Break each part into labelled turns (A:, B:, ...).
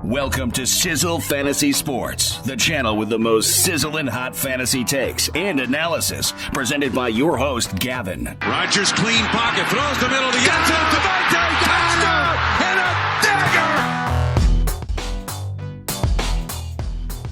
A: Welcome to Sizzle Fantasy Sports, the channel with the most sizzling hot fantasy takes and analysis, presented by your host, Gavin.
B: Rodgers clean pocket, throws the middle to Yates, Davante, touchdown, and a dagger!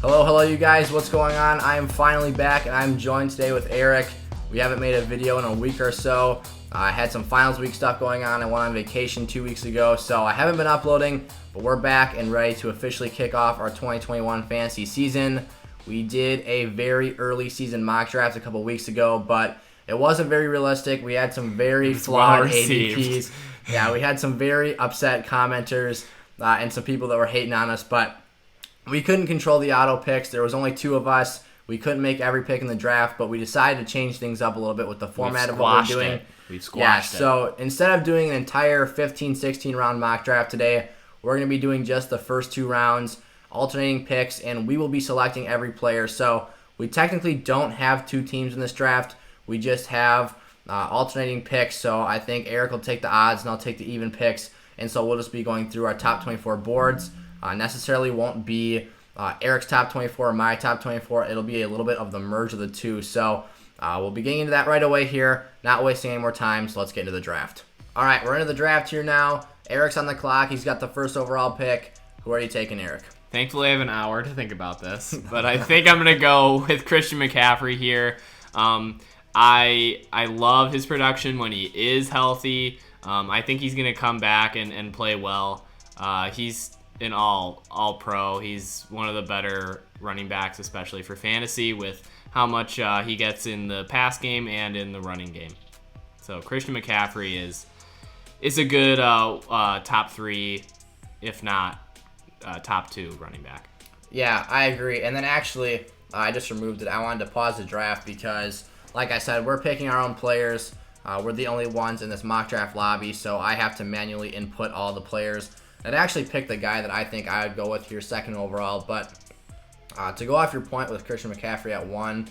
C: Hello, you guys. What's going on? I am finally back, and I'm joined today with Erik. We haven't made a video in a week or so. I had some finals week stuff going on. I went on vacation 2 weeks ago, so I haven't been uploading, but we're back and ready to officially kick off our 2021 fantasy season. We did a very early season mock draft a couple weeks ago, but it wasn't very realistic. We had some very flawed ADPs. Yeah, we had some very upset commenters and some people that were hating on us, but we couldn't control the auto picks. There was only two of us. We couldn't make every pick in the draft, but we decided to change things up a little bit with the format of what we're doing.
D: We've squashed it.
C: So instead of doing an entire 15, 16 round mock draft today, we're going to be doing just the first two rounds, alternating picks, and we will be selecting every player. So we technically don't have two teams in this draft. We just have alternating picks. So I think Erik will take the odds and I'll take the even picks. And so we'll just be going through our top 24 boards. Necessarily won't be Erik's top 24 or my top 24. It'll be a little bit of the merge of the two. So we'll be getting into that right away here, not wasting any more time, so let's get into the draft. All right, we're into the draft here now. Erik's on the clock. He's got the first overall pick. Who are you taking, Erik?
D: Thankfully, I have an hour to think about this, but I think I'm going to go with Christian McCaffrey here. I love his production when he is healthy. I think he's going to come back and play well. He's an all-pro. He's one of the better running backs, especially for fantasy, with how much he gets in the pass game and in the running game. So Christian McCaffrey is a good top three, if not top two running back.
C: Yeah, I agree. And then actually, I just removed it. I wanted to pause the draft because, like I said, we're picking our own players. We're the only ones in this mock draft lobby, so I have to manually input all the players. I'd actually pick the guy that I think I would go with here second overall, but to go off your point with Christian McCaffrey at 1,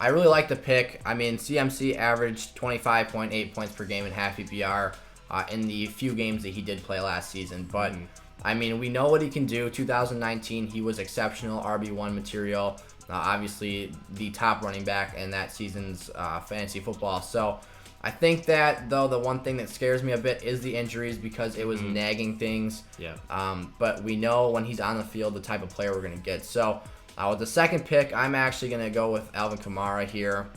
C: I really like the pick. I mean, CMC averaged 25.8 points per game in half PPR in the few games that he did play last season. But, I mean, we know what he can do. 2019, he was exceptional RB1 material. Obviously, the top running back in that season's fantasy football. So, I think that, though, the one thing that scares me a bit is the injuries because it was nagging things.
D: Yeah.
C: But we know when he's on the field the type of player we're going to get. So, with the second pick, I'm actually going to go with Alvin Kamara here.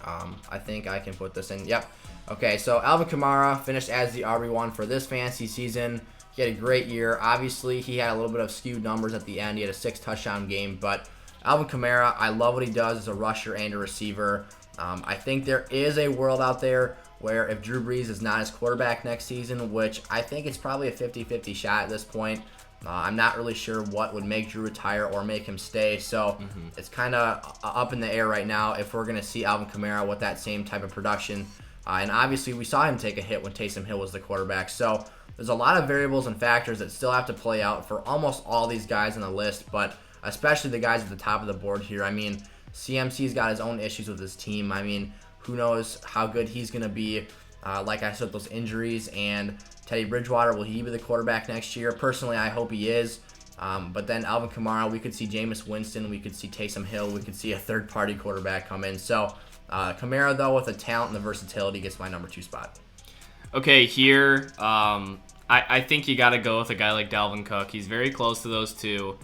C: I think I can put this in. Yep. Okay, so Alvin Kamara finished as the RB1 for this fantasy season. He had a great year. Obviously, he had a little bit of skewed numbers at the end. He had a 6-touchdown game. But Alvin Kamara, I love what he does as a rusher and a receiver. I think there is a world out there where if Drew Brees is not his quarterback next season, which I think it's probably a 50-50 shot at this point, I'm not really sure what would make Drew retire or make him stay. So it's kind of up in the air right now if we're going to see Alvin Kamara with that same type of production. And obviously we saw him take a hit when Taysom Hill was the quarterback. So there's a lot of variables and factors that still have to play out for almost all these guys on the list, but especially the guys at the top of the board here. I mean, CMC's got his own issues with his team. I mean, who knows how good he's going to be. Like I said, those injuries, and Teddy Bridgewater, will he be the quarterback next year? Personally, I hope he is. But then Alvin Kamara, we could see Jameis Winston, we could see Taysom Hill, we could see a third-party quarterback come in. So Kamara, though, with the talent and the versatility, gets my number 2 spot.
D: Okay, here, I think you got to go with a guy like Dalvin Cook. He's very close to those two.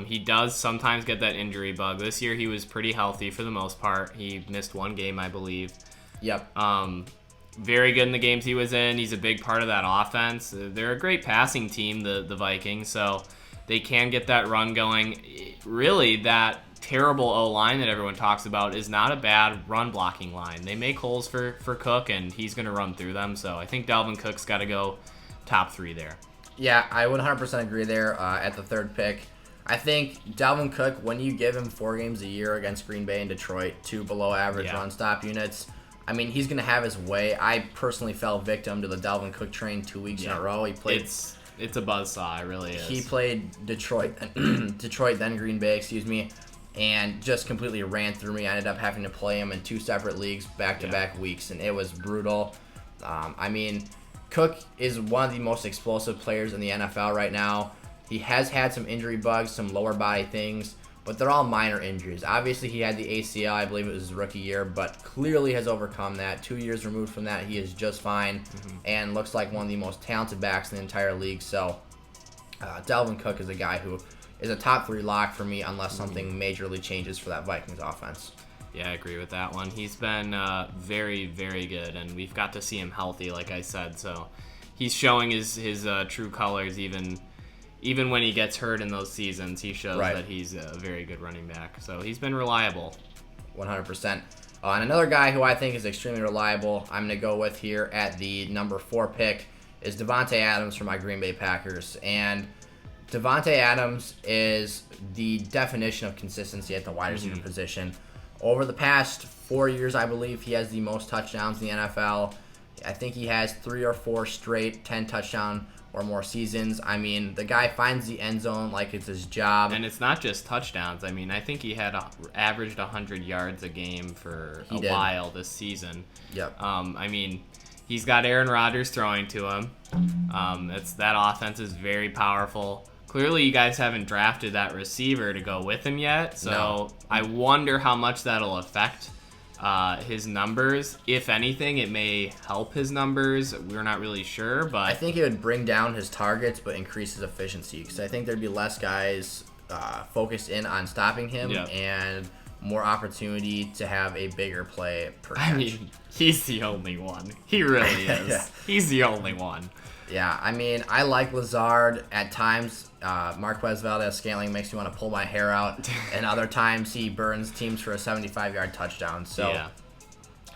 D: He does sometimes get that injury bug. This year he was pretty healthy for the most part. He missed one game, I believe.
C: Yep.
D: Very good in the games he was in. He's a big part of that offense. They're a great passing team, the Vikings, so they can get that run going. Really, that terrible O-line that everyone talks about is not a bad run blocking line. They make holes for Cook, and he's going to run through them. So I think Dalvin Cook's got to go top 3 there.
C: Yeah, I would 100% agree there at the third pick. I think Dalvin Cook, when you give him 4 games a year against Green Bay and Detroit, 2 below average run stop units, I mean, he's going to have his way. I personally fell victim to the Dalvin Cook train 2 weeks in a row. He played.
D: It's a buzzsaw, it really is.
C: He played Detroit, then Green Bay, and just completely ran through me. I ended up having to play him in 2 separate leagues back-to-back weeks, and it was brutal. I mean, Cook is one of the most explosive players in the NFL right now. He has had some injury bugs, some lower body things, but they're all minor injuries. Obviously, he had the ACL, I believe it was his rookie year, but clearly has overcome that. 2 years removed from that, he is just fine and looks like one of the most talented backs in the entire league. So, Dalvin Cook is a guy who is a top 3 lock for me unless something majorly changes for that Vikings offense.
D: Yeah, I agree with that one. He's been very, very good, and we've got to see him healthy, like I said. So he's showing his true colors even when he gets hurt in those seasons. He shows that he's a very good running back. So he's been reliable.
C: 100%. And another guy who I think is extremely reliable, I'm going to go with here at the number 4 pick, is Davante Adams from my Green Bay Packers. And Davante Adams is the definition of consistency at the wide receiver position. Over the past 4 years, I believe, he has the most touchdowns in the NFL. I think he has 3 or 4 straight 10 touchdown or more seasons. I mean, the guy finds the end zone like it's his job.
D: And it's not just touchdowns. I mean, I think he had averaged 100 yards a game for a while this season.
C: Yep.
D: I mean, he's got Aaron Rodgers throwing to him. That offense is very powerful. Clearly, you guys haven't drafted that receiver to go with him yet, so I wonder how much that'll affect his numbers. If anything, it may help his numbers. We're not really sure, but
C: I think it would bring down his targets but increase his efficiency, because I think there'd be less guys focused in on stopping him and more opportunity to have a bigger play per catch.
D: I mean, he's the only one. He really is. He's the only one.
C: Yeah, I mean, I like Lazard at times. Marquez Valdez-Scantling makes me want to pull my hair out, and other times he burns teams for a 75-yard touchdown. So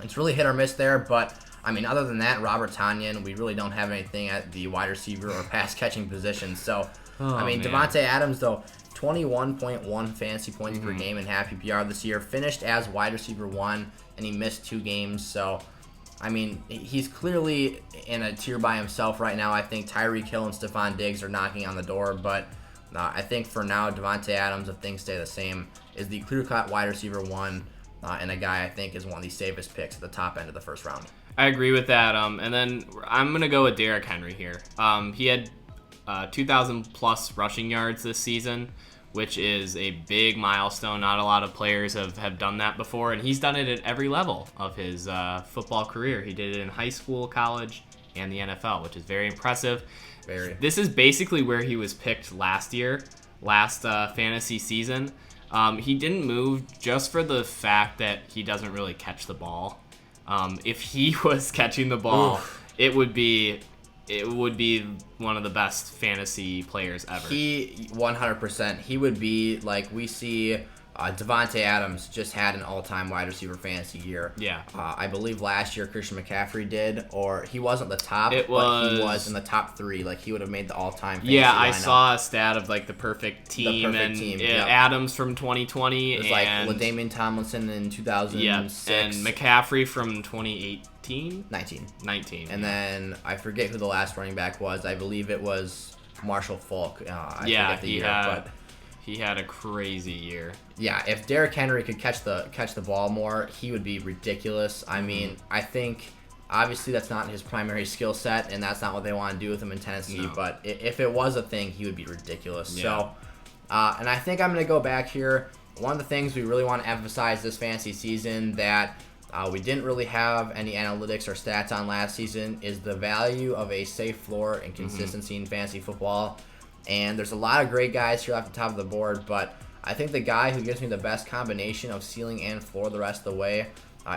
C: it's really hit or miss there, but I mean, other than that, Robert Tonyan, we really don't have anything at the wide receiver or pass catching position. So, Davante Adams, though, 21.1 fantasy points per game in half PPR this year, finished as wide receiver 1, and he missed 2 games. So, I mean, he's clearly in a tier by himself right now. I think Tyreek Hill and Stephon Diggs are knocking on the door, but I think for now, Davante Adams, if things stay the same, is the clear-cut wide receiver 1, and a guy I think is one of the safest picks at the top end of the first round.
D: I agree with that. And then I'm going to go with Derrick Henry here. He had 2,000-plus rushing yards this season, which is a big milestone. Not a lot of players have done that before, and he's done it at every level of his football career. He did it in high school, college, and the NFL, which is very impressive.
C: Very.
D: This is basically where he was picked last fantasy season. He didn't move just for the fact that he doesn't really catch the ball. If he was catching the ball, it would be one of the best fantasy players ever.
C: 100%. He would be like we see Davante Adams just had an all-time wide receiver fantasy year.
D: Yeah.
C: I believe last year Christian McCaffrey did, or he wasn't the top, but he was in the top 3. Like, he would have made the all-time fantasy lineup.
D: I saw a stat of like the perfect team. Adams from 2020.
C: It was like LaDainian Tomlinson in 2006.
D: And McCaffrey from 2018?
C: 19. And then I forget who the last running back was. I believe it was Marshall Faulk. I forget the year, but
D: he had a crazy year.
C: Yeah, if Derrick Henry could catch the ball more, he would be ridiculous. I mean, I think obviously that's not his primary skill set, and that's not what they want to do with him in Tennessee. No. But if it was a thing, he would be ridiculous. Yeah. So, and I think I'm going to go back here. One of the things we really want to emphasize this fantasy season that we didn't really have any analytics or stats on last season is the value of a safe floor and consistency in fantasy football. And there's a lot of great guys here off the top of the board, but I think the guy who gives me the best combination of ceiling and floor the rest of the way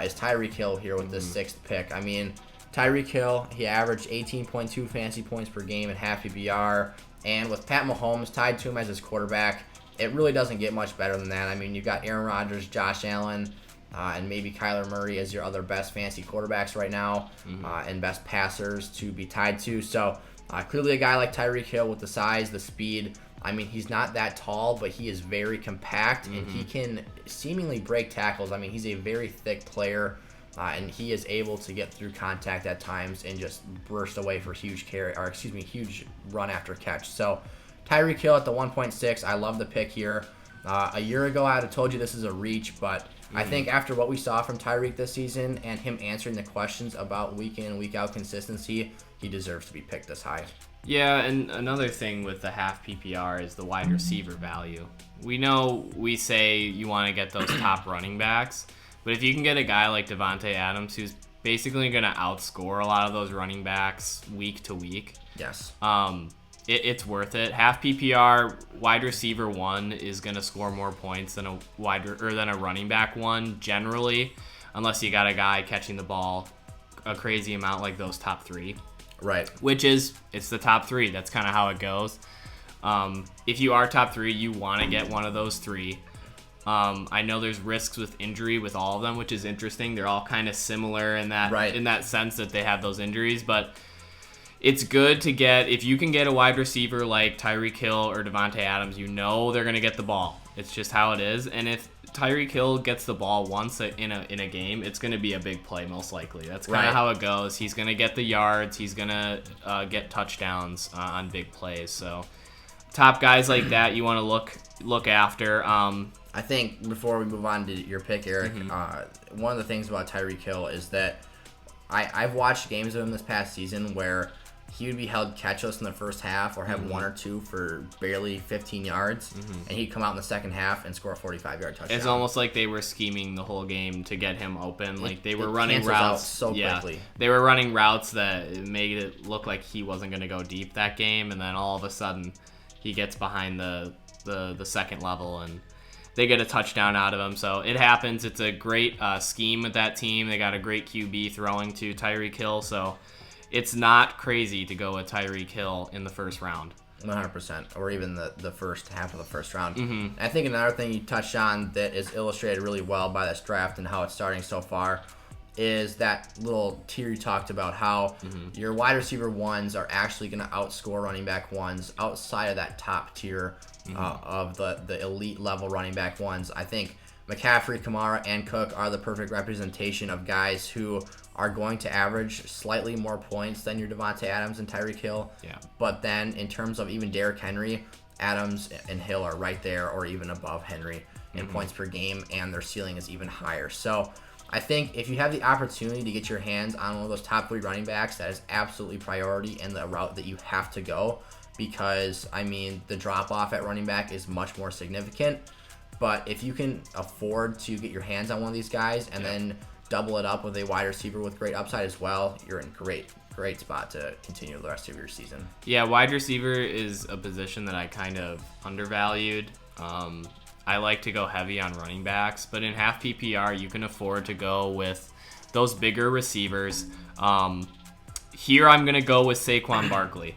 C: is Tyreek Hill here with this 6th pick. I mean, Tyreek Hill, he averaged 18.2 fantasy points per game in half PPR, and with Pat Mahomes tied to him as his quarterback, it really doesn't get much better than that. I mean, you've got Aaron Rodgers, Josh Allen, and maybe Kyler Murray as your other best fantasy quarterbacks right now, and best passers to be tied to. So, clearly a guy like Tyreek Hill with the size, the speed. I mean, he's not that tall, but he is very compact, and he can seemingly break tackles. I mean, he's a very thick player, and he is able to get through contact at times and just burst away for huge run after catch. So, Tyreek Hill at the 1.6, I love the pick here. A year ago, I would have told you this is a reach, but I think after what we saw from Tyreek this season and him answering the questions about week in and week out consistency, he deserves to be picked this high.
D: Yeah, and another thing with the half PPR is the wide receiver value. We say you want to get those top running backs, but if you can get a guy like Davante Adams who's basically going to outscore a lot of those running backs week to week,
C: yes,
D: it's worth it. Half PPR wide receiver 1 is going to score more points than a running back 1 generally, unless you got a guy catching the ball a crazy amount like those top 3.
C: Right.
D: It's the top 3. That's kind of how it goes. If you are top 3, you want to get one of those 3. I know there's risks with injury with all of them, which is interesting. They're all kind of similar in that sense that they have those injuries, but it's good to get, if you can get a wide receiver like Tyreek Hill or Davante Adams, you know they're going to get the ball. It's just how it is. And if Tyreek Hill gets the ball once in a game, it's going to be a big play most likely. That's kind of how it goes. He's going to get the yards. He's going to get touchdowns on big plays. So top guys like that you want to look after.
C: I think before we move on to your pick, Erik, one of the things about Tyreek Hill is that I've watched games of him this past season where he would be held catchless in the first half or have 1 or 2 for barely 15 yards, and he'd come out in the second half and score a 45-yard touchdown.
D: It's almost like they were scheming the whole game to get him open. Like they were running routes
C: so quickly.
D: They were running routes that made it look like he wasn't going to go deep that game, and then all of a sudden he gets behind the second level and they get a touchdown out of him. So it happens. It's a great scheme with that team. They got a great QB throwing to Tyreek Hill, so it's not crazy to go with Tyreek Hill in the first round.
C: 100%, or even the first half of the first round. I think another thing you touched on that is illustrated really well by this draft and how it's starting so far is that little tier you talked about, how your wide receiver 1s are actually going to outscore running back 1s outside of that top tier of the elite level running back 1s. I think McCaffrey, Kamara, and Cook are the perfect representation of guys who are going to average slightly more points than your Davante Adams and Tyreek Hill.
D: Yeah.
C: But then in terms of even Derrick Henry, Adams and Hill are right there or even above Henry in points per game, and their ceiling is even higher. So I think if you have the opportunity to get your hands on one of those top 3 running backs, that is absolutely priority and the route that you have to go, because, I mean, the drop-off at running back is much more significant. But if you can afford to get your hands on one of these guys and then double it up with a wide receiver with great upside as well, you're in great spot to continue the rest of your season.
D: Yeah, wide receiver is a position that I kind of undervalued. I like to go heavy on running backs, but in half PPR, you can afford to go with those bigger receivers. Here I'm going to go with Saquon Barkley.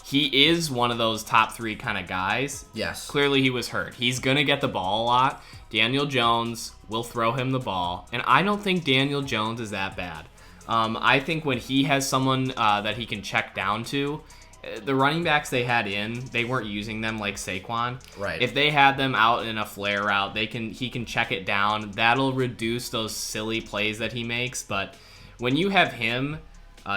D: He is one of those top 3 kind of guys.
C: Yes.
D: Clearly he was hurt. He's going to get the ball a lot. Daniel Jones will throw him the ball, and I don't think Daniel Jones is that bad. I think when he has someone that he can check down to, the running backs they had they weren't using them like Saquon.
C: Right.
D: If they had them out in a flare route, he can check it down. That'll reduce those silly plays that he makes. But when you have him,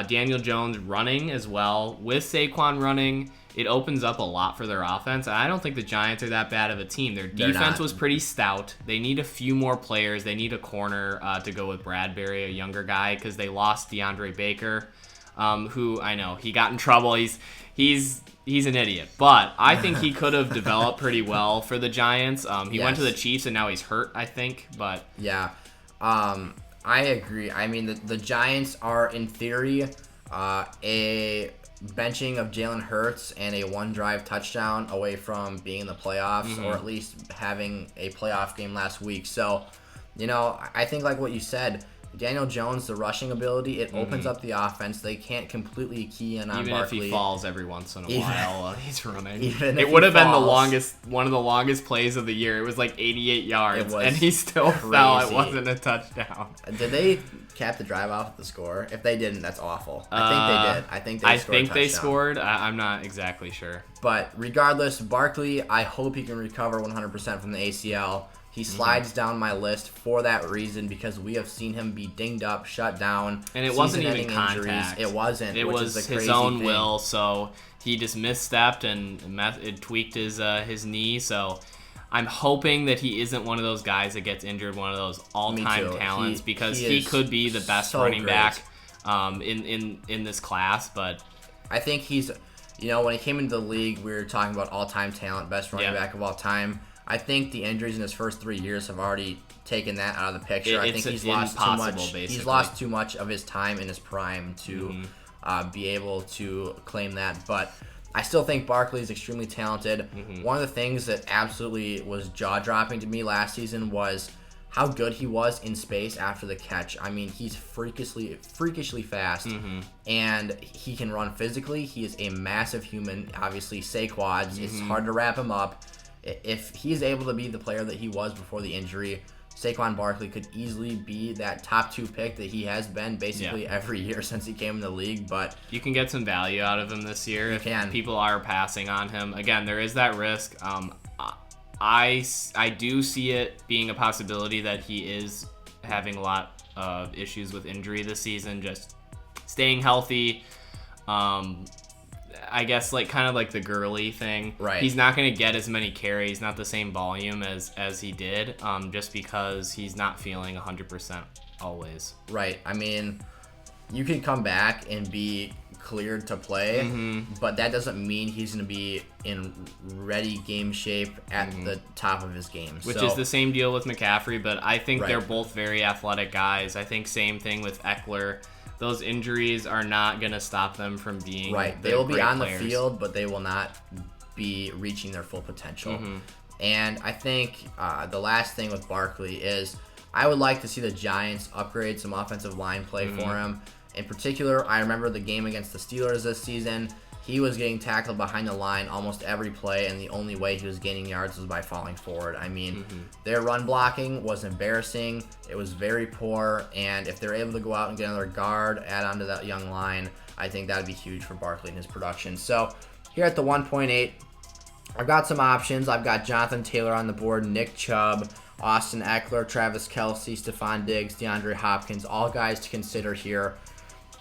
D: Daniel Jones running as well, with Saquon running, it opens up a lot for their offense. And I don't think the Giants are that bad of a team. Their defense was pretty stout. They need a few more players. They need a corner to go with Bradbury, a younger guy, because they lost DeAndre Baker, who I know he got in trouble. He's an idiot, but I think he could have developed pretty well for the Giants. He went to the Chiefs and now he's hurt, I think. But
C: yeah, I agree. I mean, the Giants are in theory a benching of Jalen Hurts and a 1-drive touchdown away from being in the playoffs, or at least having a playoff game last week. So, I think like what you said, Daniel Jones, the rushing ability, it opens up the offense. They can't completely key in on
D: even
C: Barkley.
D: If he falls every once in a while, he's running.
C: It
D: would have been one of the longest plays of the year. It was like 88 yards, and he still fell. It wasn't a touchdown.
C: Did they cap the drive off the score? If they didn't, that's awful. I think they did. I think they scored.
D: I'm not exactly sure.
C: But regardless, Barkley, I hope he can recover 100% from the ACL. He slides down my list for that reason, because we have seen him be dinged up, shut down.
D: And it wasn't even contact.
C: It wasn't.
D: It was his own will. So he just misstepped and it tweaked his knee. So I'm hoping that he isn't one of those guys that gets injured, one of those all-time talents, because he could be the best running back in this class. But
C: I think he's when he came into the league, we were talking about all-time talent, best running back of all time. I think the injuries in his first 3 years have already taken that out of the picture. I think he's lost too much.
D: Basically.
C: He's lost too much of his time in his prime to be able to claim that. But I still think Barkley is extremely talented. One of the things that absolutely was jaw-dropping to me last season was how good he was in space after the catch. I mean, he's freakishly fast, and he can run physically. He is a massive human. Obviously, say quads. It's hard to wrap him up. If he's able to be the player that he was before the injury, Saquon Barkley could easily be that top 2 pick that he has been basically every year since he came in the league. But
D: you can get some value out of him this year if people are passing on him. Again, there is that risk. I do see it being a possibility that he is having a lot of issues with injury this season, just staying healthy. I guess kind of like the Gurley thing.
C: Right.
D: He's not going to get as many carries, not the same volume as he did, just because he's not feeling 100% always.
C: Right. I mean, you can come back and be cleared to play, but that doesn't mean he's going to be in ready game shape at the top of his game.
D: Which is the same deal with McCaffrey, but I think they're both very athletic guys. I think same thing with Eckler. Those injuries are not going to stop them from being
C: They will be on
D: players.
C: the field, but they will not be reaching their full potential. And I think the last thing with Barkley is I would like to see the Giants upgrade some offensive line play for him. In particular, I remember the game against the Steelers this season. He was getting tackled behind the line almost every play, and the only way he was gaining yards was by falling forward. I mean, their run blocking was embarrassing. It was very poor, and if they're able to go out and get another guard, add on to that young line, I think that would be huge for Barkley and his production. So here at the 1.8, I've got some options. I've got Jonathan Taylor on the board, Nick Chubb, Austin Eckler, Travis Kelce, Stephon Diggs, DeAndre Hopkins, all guys to consider here.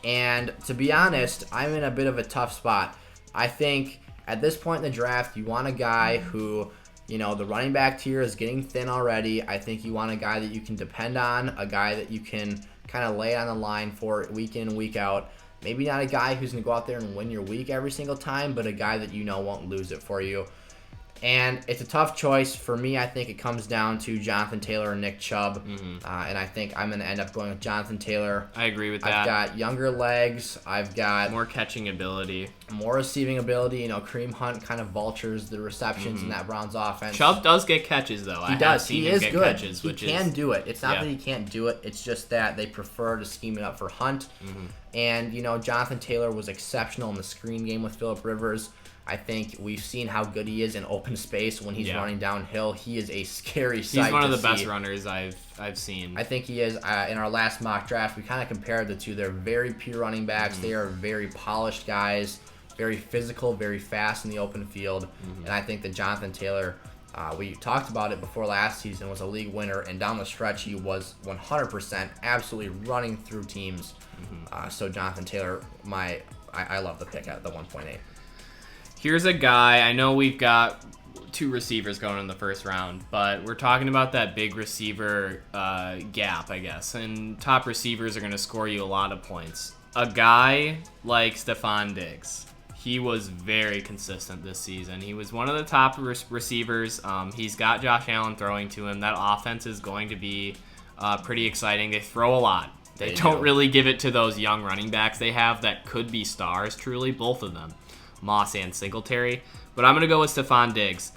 C: And to be honest, I'm in a bit of a tough spot. I think at this point in the draft, you want a guy who, the running back tier is getting thin already. I think you want a guy that you can depend on, a guy that you can kind of lay on the line for week in and week out. Maybe not a guy who's going to go out there and win your week every single time, but a guy that won't lose it for you. And it's a tough choice. For me, I think it comes down to Jonathan Taylor and Nick Chubb. And I think I'm going to end up going with Jonathan Taylor.
D: I agree with that.
C: I've got younger legs. I've got
D: more catching ability.
C: More receiving ability. Kareem Hunt kind of vultures the receptions in that Browns offense.
D: Chubb does get catches, though.
C: He does. He is good.
D: Catches,
C: he can do it. It's not that he can't do it. It's just that they prefer to scheme it up for Hunt. And, Jonathan Taylor was exceptional in the screen game with Phillip Rivers. I think we've seen how good he is in open space when he's running downhill. He is a scary sight.
D: He's one of the best runners I've seen.
C: I think he is. In our last mock draft, we kind of compared the two. They're very pure running backs. They are very polished guys, very physical, very fast in the open field. And I think that Jonathan Taylor, we talked about it before last season, was a league winner. And down the stretch, he was 100% absolutely running through teams. So Jonathan Taylor, I love the pick at the 1.8.
D: Here's a guy, I know we've got 2 receivers going in the first round, but we're talking about that big receiver gap, I guess. And top receivers are going to score you a lot of points. A guy like Stephon Diggs, he was very consistent this season. He was one of the top receivers. He's got Josh Allen throwing to him. That offense is going to be pretty exciting. They throw a lot. They don't really give it to those young running backs they have that could be stars, truly, both of them. Moss and Singletary, but I'm going to go with Stephon Diggs.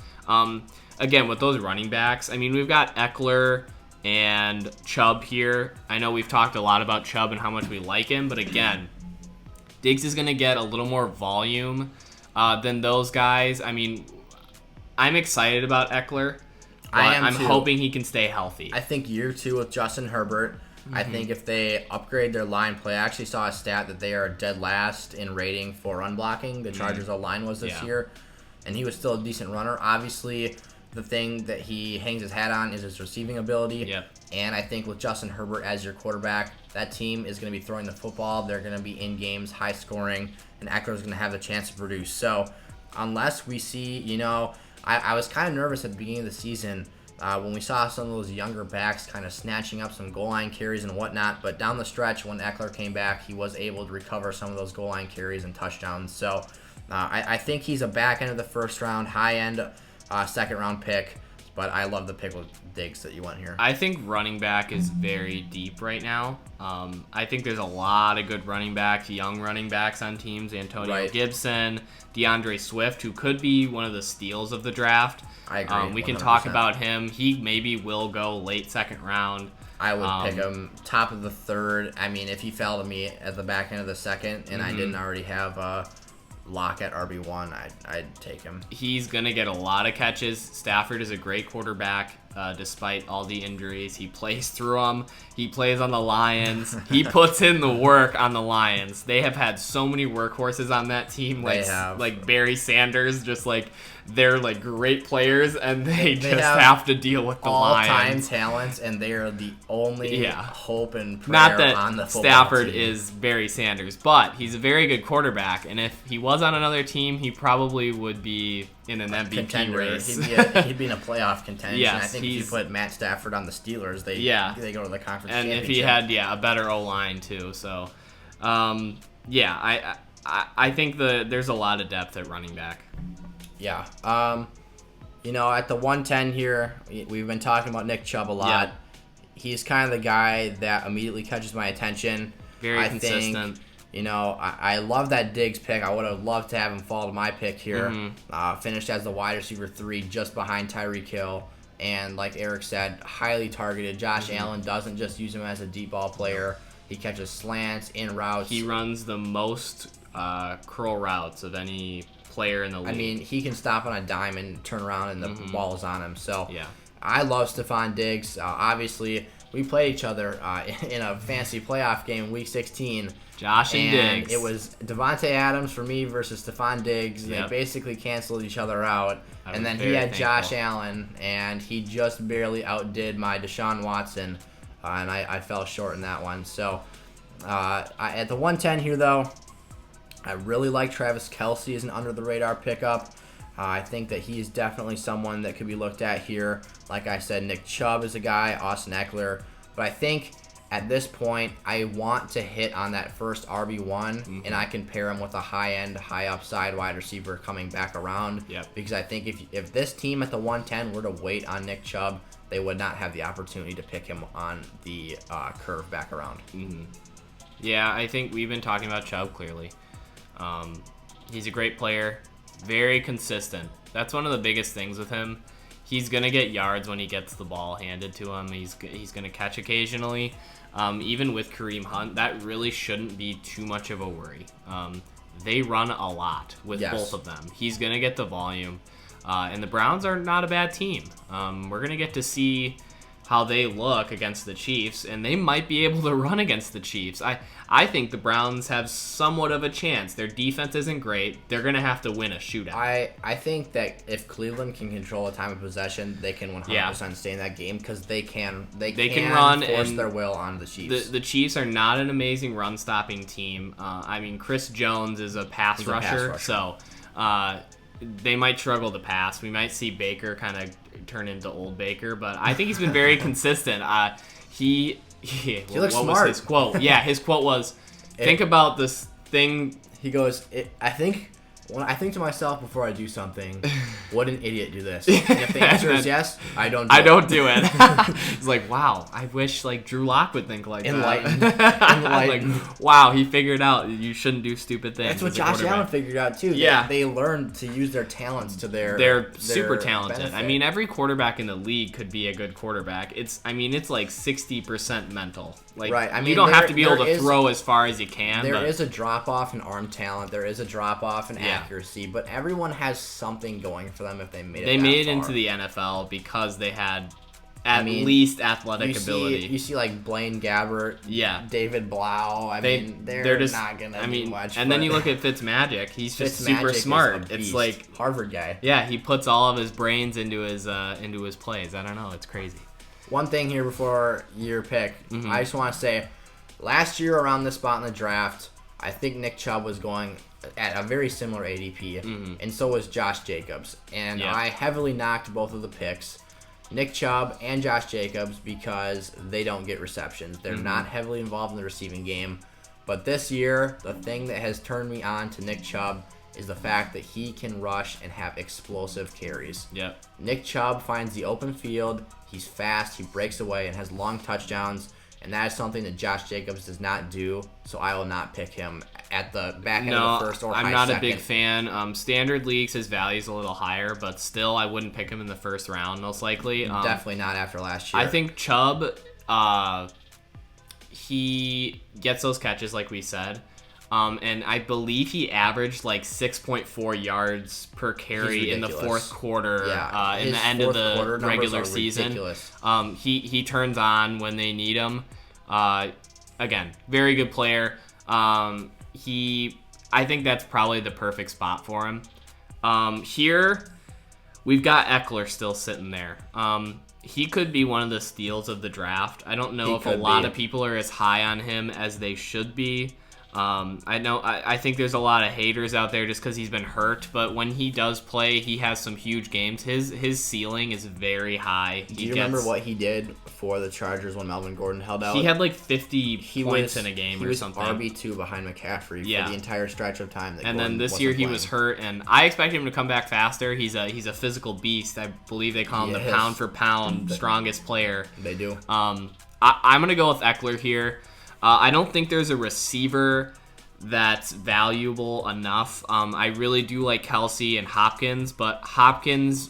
D: Again, with those running backs, I mean, we've got Eckler and Chubb here. I know we've talked a lot about Chubb and how much we like him, but again, Diggs is going to get a little more volume than those guys. I mean, I'm excited about Eckler, but I'm hoping he can stay healthy.
C: I think year 2 with Justin Herbert, I think if they upgrade their line play, I actually saw a stat that they are dead last in rating for run blocking. The Chargers' O-line was this year, and he was still a decent runner. Obviously, the thing that he hangs his hat on is his receiving ability. And I think with Justin Herbert as your quarterback, that team is going to be throwing the football. They're going to be in games, high scoring, and Eckler is going to have the chance to produce. So unless we see, I was kind of nervous at the beginning of the season when we saw some of those younger backs kind of snatching up some goal line carries and whatnot. But down the stretch, when Eckler came back, he was able to recover some of those goal line carries and touchdowns. So I think he's a back end of the first round, high end second round pick. But I love the pick with Diggs that you went here.
D: I think running back is very deep right now. I think there's a lot of good running backs, young running backs on teams. Antonio Gibson, DeAndre Swift, who could be one of the steals of the draft.
C: I agree.
D: We can talk about him. He maybe will go late second round.
C: I would pick him top of the third. I mean, if he fell to me at the back end of the second and I didn't already have lock at RB1, I'd take him.
D: He's going to get a lot of catches. Stafford is a great quarterback despite all the injuries. He plays through them. He plays on the Lions. He puts in the work on the Lions. They have had so many workhorses on that team, like Barry Sanders, just like they're like great players, and they just have to deal with the Lions.
C: All-time talents, and they are the only hope and prayer
D: Not that
C: on the football
D: Stafford
C: team.
D: is Barry Sanders, but he's a very good quarterback, and if he was on another team, he probably would be in an MVP
C: contender
D: race.
C: He'd be in a playoff contention.
D: Yes,
C: I think if you put Matt Stafford on the Steelers, they go to the conference
D: and
C: championship.
D: if he had a better O-line too. So, I think there's a lot of depth at running back.
C: Yeah. At the 110 here, we've been talking about Nick Chubb a lot.
D: Yeah.
C: He's kind of the guy that immediately catches my attention.
D: Very consistent.
C: I love that Diggs pick. I would have loved to have him fall to my pick here. Finished as the wide receiver 3, just behind Tyreek Hill. And like Erik said, highly targeted. Josh Allen doesn't just use him as a deep ball player. He catches slants, in routes.
D: He runs the most curl routes of any player in the league.
C: I mean, he can stop on a dime and turn around and the ball is on him. So I love Stephon Diggs. Obviously, we played each other in a fantasy playoff game in Week 16.
D: Josh and Diggs.
C: It was Davante Adams for me versus Stephon Diggs. They basically canceled each other out. And then he had Josh Allen, and he just barely outdid my Deshaun Watson. And I fell short in that one. So at the 110 here, though, I really like Travis Kelce as an under-the-radar pickup. I think that he is definitely someone that could be looked at here. Like I said, Nick Chubb is a guy, Austin Eckler. But I think at this point, I want to hit on that first RB1, and I can pair him with a high-end, high-upside wide receiver coming back around. Because I think if this team at the 110 were to wait on Nick Chubb, they would not have the opportunity to pick him on the curve back around.
D: Yeah, I think we've been talking about Chubb clearly. He's a great player, very consistent. That's one of the biggest things with him. He's going to get yards when he gets the ball handed to him. He's going to catch occasionally. Even with Kareem Hunt, that really shouldn't be too much of a worry. They run a lot with both of them. He's going to get the volume. And the Browns are not a bad team. We're going to get to see how they look against the Chiefs, and they might be able to run against the Chiefs. I think the Browns have somewhat of a chance. Their defense isn't great. They're going to have to win a shootout.
C: I think that if Cleveland can control the time of possession, they can 100% stay in that game because they can run force their will on the Chiefs.
D: The Chiefs are not an amazing run-stopping team. Chris Jones is a pass rusher, so they might struggle to pass. We might see Baker kind of turn into old Baker, but I think he's been very consistent. He
C: looks
D: what
C: smart.
D: Was his quote? Yeah, his quote was, think about this thing.
C: He goes, I think to myself before I do something, would an idiot do this? And if the answer is yes, I don't do it.
D: It's like, wow, I wish like Drew Lock would think like
C: Enlightened.
D: that. Like, wow, he figured out you shouldn't do stupid things.
C: That's what Josh Allen figured out too.
D: Yeah.
C: They learned to use their talents to
D: They're super talented.
C: benefit.
D: I mean, every quarterback in the league could be a good quarterback. It's like 60% mental. Like,
C: right. I mean,
D: you don't have to be able to throw as far as you can.
C: There is a drop off in arm talent. There is a drop off in accuracy, but everyone has something going for them if they made it.
D: They made it into the NFL because they had at least athletic ability.
C: You see like Blaine Gabbert, David Blau. They're just not gonna do much.
D: And then you look at Fitzmagic. He's just super smart. It's like
C: Harvard guy.
D: Yeah, he puts all of his brains into his plays. I don't know. It's crazy.
C: One thing here before your pick, I just want to say, last year around this spot in the draft, I think Nick Chubb was going at a very similar ADP, and so was Josh Jacobs. And I heavily knocked both of the picks, Nick Chubb and Josh Jacobs, because they don't get receptions. They're not heavily involved in the receiving game. But this year, the thing that has turned me on to Nick Chubb is the fact that he can rush and have explosive carries.
D: Yep.
C: Nick Chubb finds the open field. He's fast. He breaks away and has long touchdowns. And that is something that Josh Jacobs does not do. So I will not pick him at the back end of the first or high second.
D: I'm not a big fan. Standard leagues, his value is a little higher, but still, I wouldn't pick him in the first round, most likely.
C: Definitely not after last year.
D: I think Chubb, he gets those catches, like we said. And I believe he averaged like 6.4 yards per carry in the fourth quarter, in the end of the regular season. He turns on when they need him. Again, very good player. I think that's probably the perfect spot for him. Here, we've got Eckler still sitting there. He could be one of the steals of the draft. I don't know if a lot of people are as high on him as they should be. I think there's a lot of haters out there just because he's been hurt, but when he does play, he has some huge games. His ceiling is very high.
C: Do you remember what he did for the Chargers when Melvin Gordon held out?
D: He had like 50 points in a game or something.
C: He was RB2 behind McCaffrey for the entire stretch of time.
D: And then this year he was hurt, and I expect him to come back faster. He's a physical beast. I believe they call him the pound for pound strongest player.
C: They do.
D: I'm gonna go with Eckler here. I don't think there's a receiver that's valuable enough. I really do like Kelce and Hopkins, but Hopkins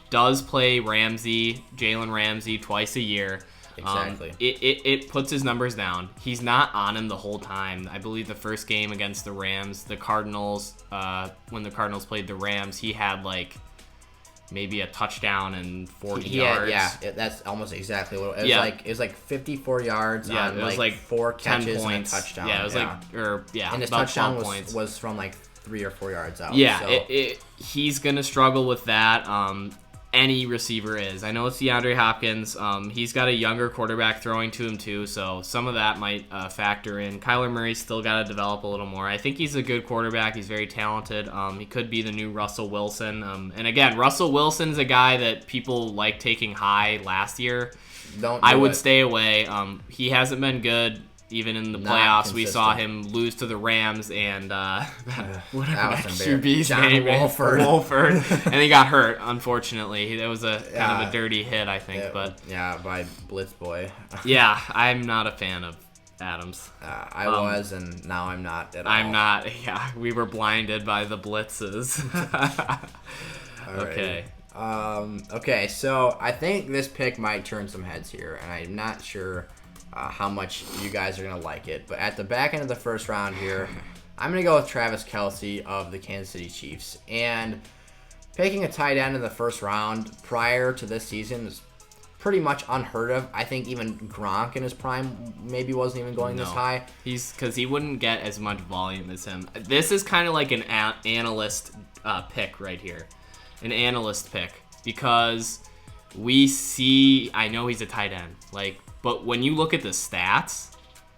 D: does play Jalen Ramsey twice a year.
C: Exactly.
D: It puts his numbers down. He's not on him the whole time. I believe the first game against the Rams, the Cardinals, when the Cardinals played the Rams, he had like maybe a touchdown and 40 yards.
C: That's almost exactly what it was. It was like 54 yards on
D: it was like
C: 4 catches
D: 10 points.
C: And a touchdown.
D: Yeah, it was
C: and his touchdown was from like 3 or 4 yards out.
D: Yeah, so. He's going to struggle with that. Any receiver is. I know it's DeAndre Hopkins. He's got a younger quarterback throwing to him too, so some of that might factor in. Kyler Murray's still got to develop a little more. I think he's a good quarterback. He's very talented. He could be the new Russell Wilson. And again, Russell Wilson's a guy that people like taking high last year. I would stay away. He hasn't been good. Even in the playoffs, we saw him lose to the Rams and whatever that QB's name is, Wolford, and he got hurt. Unfortunately, that was a kind of a dirty hit, I think. But
C: by Blitz Boy.
D: Yeah, I'm not a fan of Adams.
C: I was, and now I'm not at all.
D: I'm not. Yeah, we were blinded by the blitzes. Okay.
C: Okay, so I think this pick might turn some heads here, and I'm not sure how much you guys are going to like it. But at the back end of the first round here, I'm going to go with Travis Kelce of the Kansas City Chiefs. And picking a tight end in the first round prior to this season is pretty much unheard of. I think even Gronk in his prime maybe wasn't even going this high.
D: Because he wouldn't get as much volume as him. This is kind of like an analyst pick right here. An analyst pick. Because we see, I know he's a tight end. But when you look at the stats,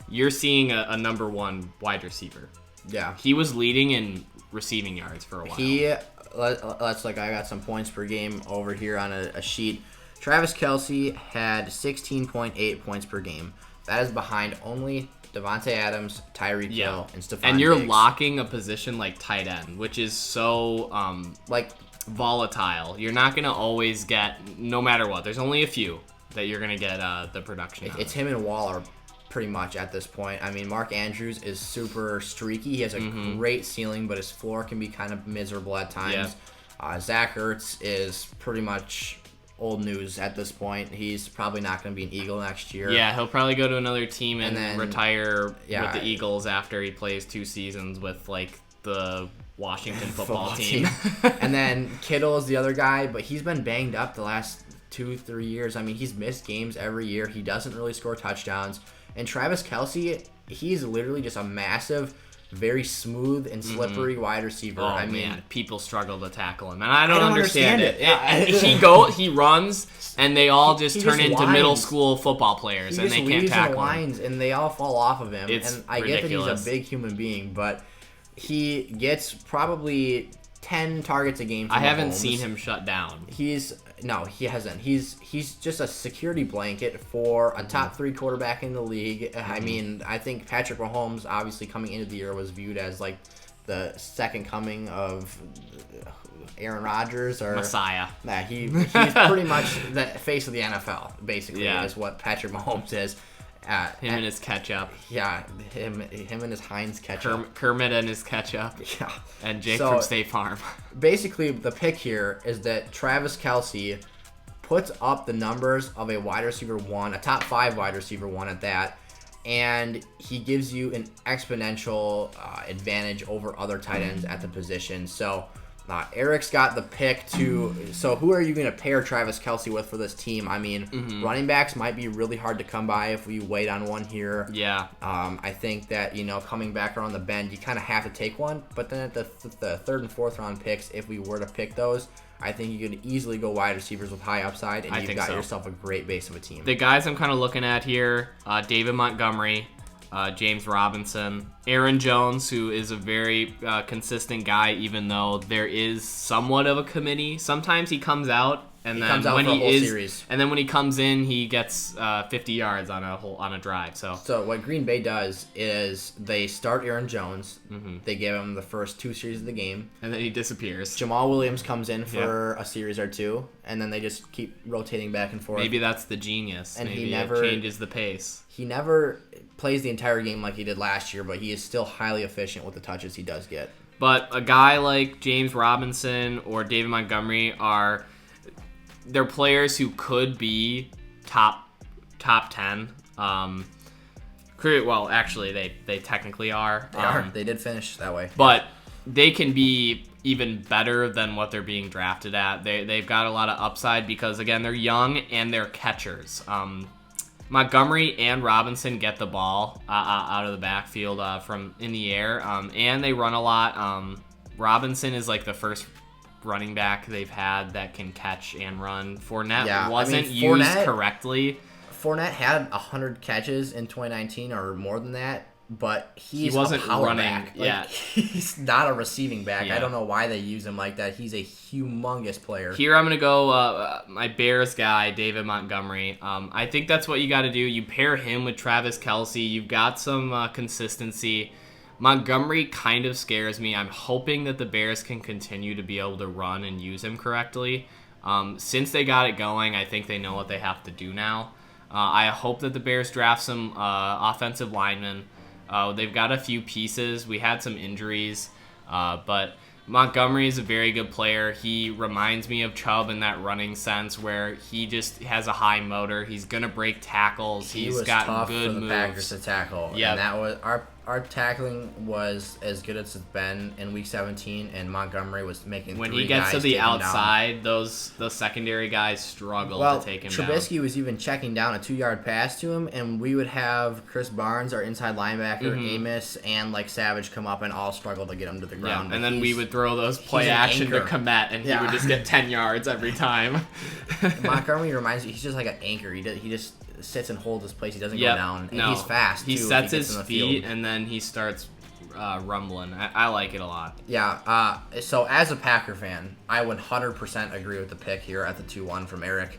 D: you're seeing a number one wide receiver.
C: Yeah.
D: He was leading in receiving yards for a while.
C: I got some points per game over here on a sheet. Travis Kelce had 16.8 points per game. That is behind only Davante Adams, Tyreek Hill, and Stephon
D: And you're
C: Diggs.
D: locking a position like tight end, which is so volatile. You're not going to always get, no matter what. There's only a few that you're going to get the production.
C: It's him and Waller pretty much at this point. I mean, Mark Andrews is super streaky. He has a great ceiling, but his floor can be kind of miserable at times. Yeah. Zach Ertz is pretty much old news at this point. He's probably not going to be an Eagle next year.
D: Yeah, he'll probably go to another team and then retire with the Eagles after he plays 2 seasons with the Washington football team.
C: And then Kittle is the other guy, but he's been banged up the last 2-3 years. I mean, he's missed games every year. He doesn't really score touchdowns. And Travis Kelce, he's literally just a massive, very smooth and slippery wide receiver.
D: Oh, man, people struggle to tackle him, and I don't understand it. He runs, and they all just turn into middle school football players, and they can't tackle him.
C: Lines, and they all fall off of him.
D: It's
C: and I
D: ridiculous.
C: get that he's a big human being, but he gets probably 10 targets a game.
D: I haven't seen him shut down.
C: No, he hasn't. He's just a security blanket for a top 3 quarterback in the league. I mean, I think Patrick Mahomes, obviously coming into the year, was viewed as the second coming of Aaron Rodgers or
D: Messiah.
C: Nah, he's pretty much the face of the NFL, basically,
D: Yeah.
C: is what Patrick Mahomes is.
D: Him and his ketchup.
C: Yeah, him and his Heinz ketchup.
D: Kermit and his ketchup.
C: Yeah.
D: And Jake
C: So,
D: from State Farm.
C: Basically, the pick here is that Travis Kelce puts up the numbers of a wide receiver 1, a top 5 wide receiver 1 at that, and he gives you an exponential advantage over other tight ends at the position. So Erik's got the pick to. So who are you going to pair Travis Kelce with for this team? I mean, running backs might be really hard to come by if we wait on one here.
D: Yeah.
C: I think that, coming back around the bend, you kind of have to take one. But then at the third and fourth round picks, if we were to pick those, I think you could easily go wide receivers with high upside, and you've got yourself a great base of a team.
D: The guys I'm kind of looking at here, David Montgomery, James Robinson, Aaron Jones, who is a very consistent guy, even though there is somewhat of a committee. Sometimes he comes out, and then when he is, series. And then when he comes in, he gets 50 yards on a drive. So
C: what Green Bay does is they start Aaron Jones. They give him the first 2 series of the game,
D: and then he disappears.
C: Jamal Williams comes in for a series or 2, and then they just keep rotating back and forth.
D: Maybe that's the genius.
C: And
D: Maybe
C: he never
D: changes the pace.
C: He never plays the entire game like he did last year, but he is still highly efficient with the touches he does get.
D: But a guy like James Robinson or David Montgomery they're players who could be top 10. Well, actually, they technically are.
C: They are. They did finish that way.
D: But they can be even better than what they're being drafted at. They've got a lot of upside because, again, they're young and they're catchers. Montgomery and Robinson get the ball out of the backfield from in the air, and they run a lot. Robinson is like the first running back they've had that can catch and run. Fournette wasn't used correctly.
C: Fournette had 100 catches in 2019 or more than that, but he wasn't
D: a power
C: running.
D: Back.
C: Like, he's not a receiving back.
D: Yeah.
C: I don't know why they use him like that. He's a humongous player.
D: Here I'm going to go my Bears guy, David Montgomery. I think that's what you got to do. You pair him with Travis Kelce. You've got some consistency. Montgomery kind of scares me. I'm hoping that the Bears can continue to be able to run and use him correctly. Since they got it going, I think they know what they have to do now. I hope that the Bears draft some offensive linemen. They've got a few pieces. We had some injuries, but Montgomery is a very good player. He reminds me of Chubb in that running sense where he just has a high motor. He's going to break tackles. He's got
C: tough
D: good
C: for the
D: moves.
C: Packers to tackle.
D: Yeah.
C: And that was our tackling was as good as it's been in Week 17, and Montgomery was making
D: when
C: 3
D: he gets
C: guys
D: to the
C: take him
D: outside, those secondary guys struggle to take him down.
C: Trubisky was even checking down a 2-yard pass to him, and we would have Chris Barnes, our inside linebacker, Amos, and Savage come up and all struggle to get him to the ground.
D: Yeah, and then we would throw those play action to Komet, and he would just get 10 yards every time.
C: Montgomery reminds me, he's just like an anchor. He just sits and holds his place. He doesn't go down. And he's fast,
D: He
C: too,
D: sets
C: if he
D: his
C: gets in the
D: feet,
C: field.
D: and then he starts rumbling. I like it a lot.
C: Yeah, so as a Packer fan, I would 100% agree with the pick here at the 2-1 from Erik.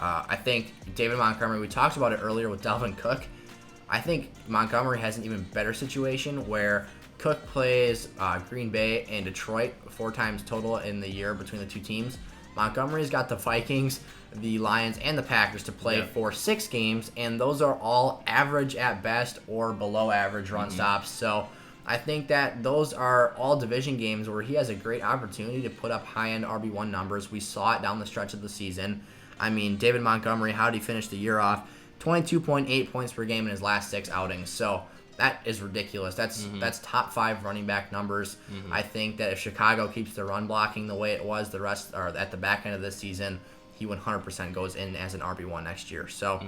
C: I think David Montgomery, we talked about it earlier with Dalvin Cook. I think Montgomery has an even better situation where Cook plays Green Bay and Detroit 4 times total in the year between the 2 teams. Montgomery's got the Vikings, the Lions, and the Packers to play for 6 games, and those are all average at best or below average run stops. So I think that those are all division games where he has a great opportunity to put up high-end RB1 numbers. We saw it down the stretch of the season. I mean, David Montgomery, how did he finish the year off? 22.8 points per game in his last 6 outings. So that is ridiculous. That's top 5 running back numbers. I think that if Chicago keeps the run blocking the way it was the rest or at the back end of this season, he 100% goes in as an RB1 next year. So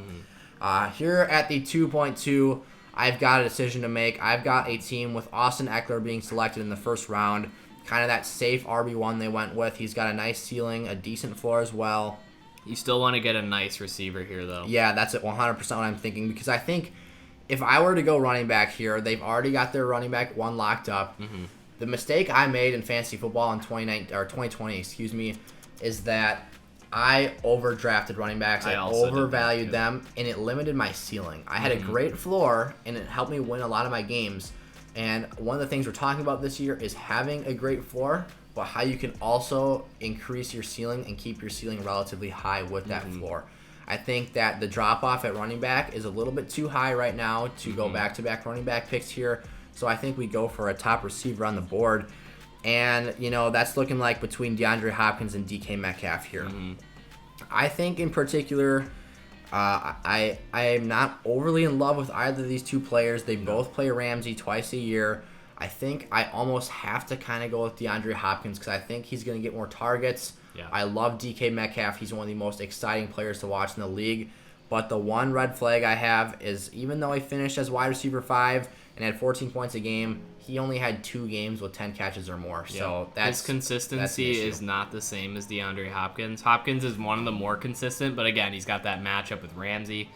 C: here at the 2.2, I've got a decision to make. I've got a team with Austin Eckler being selected in the first round. Kind of that safe RB1 they went with. He's got a nice ceiling, a decent floor as well.
D: You still want to get a nice receiver here, though.
C: Yeah, that's 100% what I'm thinking, because I think if I were to go running back here, they've already got their running back 1 locked up. The mistake I made in fantasy football in 2020, is that I overdrafted running backs. I overvalued them, and it limited my ceiling. I had a great floor, and it helped me win a lot of my games, And one of the things we're talking about this year is having a great floor, but how you can also increase your ceiling and keep your ceiling relatively high with that floor. I think that the drop-off at running back is a little bit too high right now to go back-to-back running back picks here. So I think we go for a top receiver on the board. And, that's looking like between DeAndre Hopkins and DK Metcalf here. I think in particular, I am not overly in love with either of these two players. They both play Ramsey twice a year. I think I almost have to kind of go with DeAndre Hopkins because I think he's going to get more targets.
D: Yeah.
C: I love DK Metcalf. He's one of the most exciting players to watch in the league. But the one red flag I have is even though he finished as wide receiver 5 and had 14 points a game, he only had 2 games with 10 catches or more. Yeah. So
D: his consistency is not the same as DeAndre Hopkins. Hopkins is one of the more consistent, but again, he's got that matchup with Ramsey.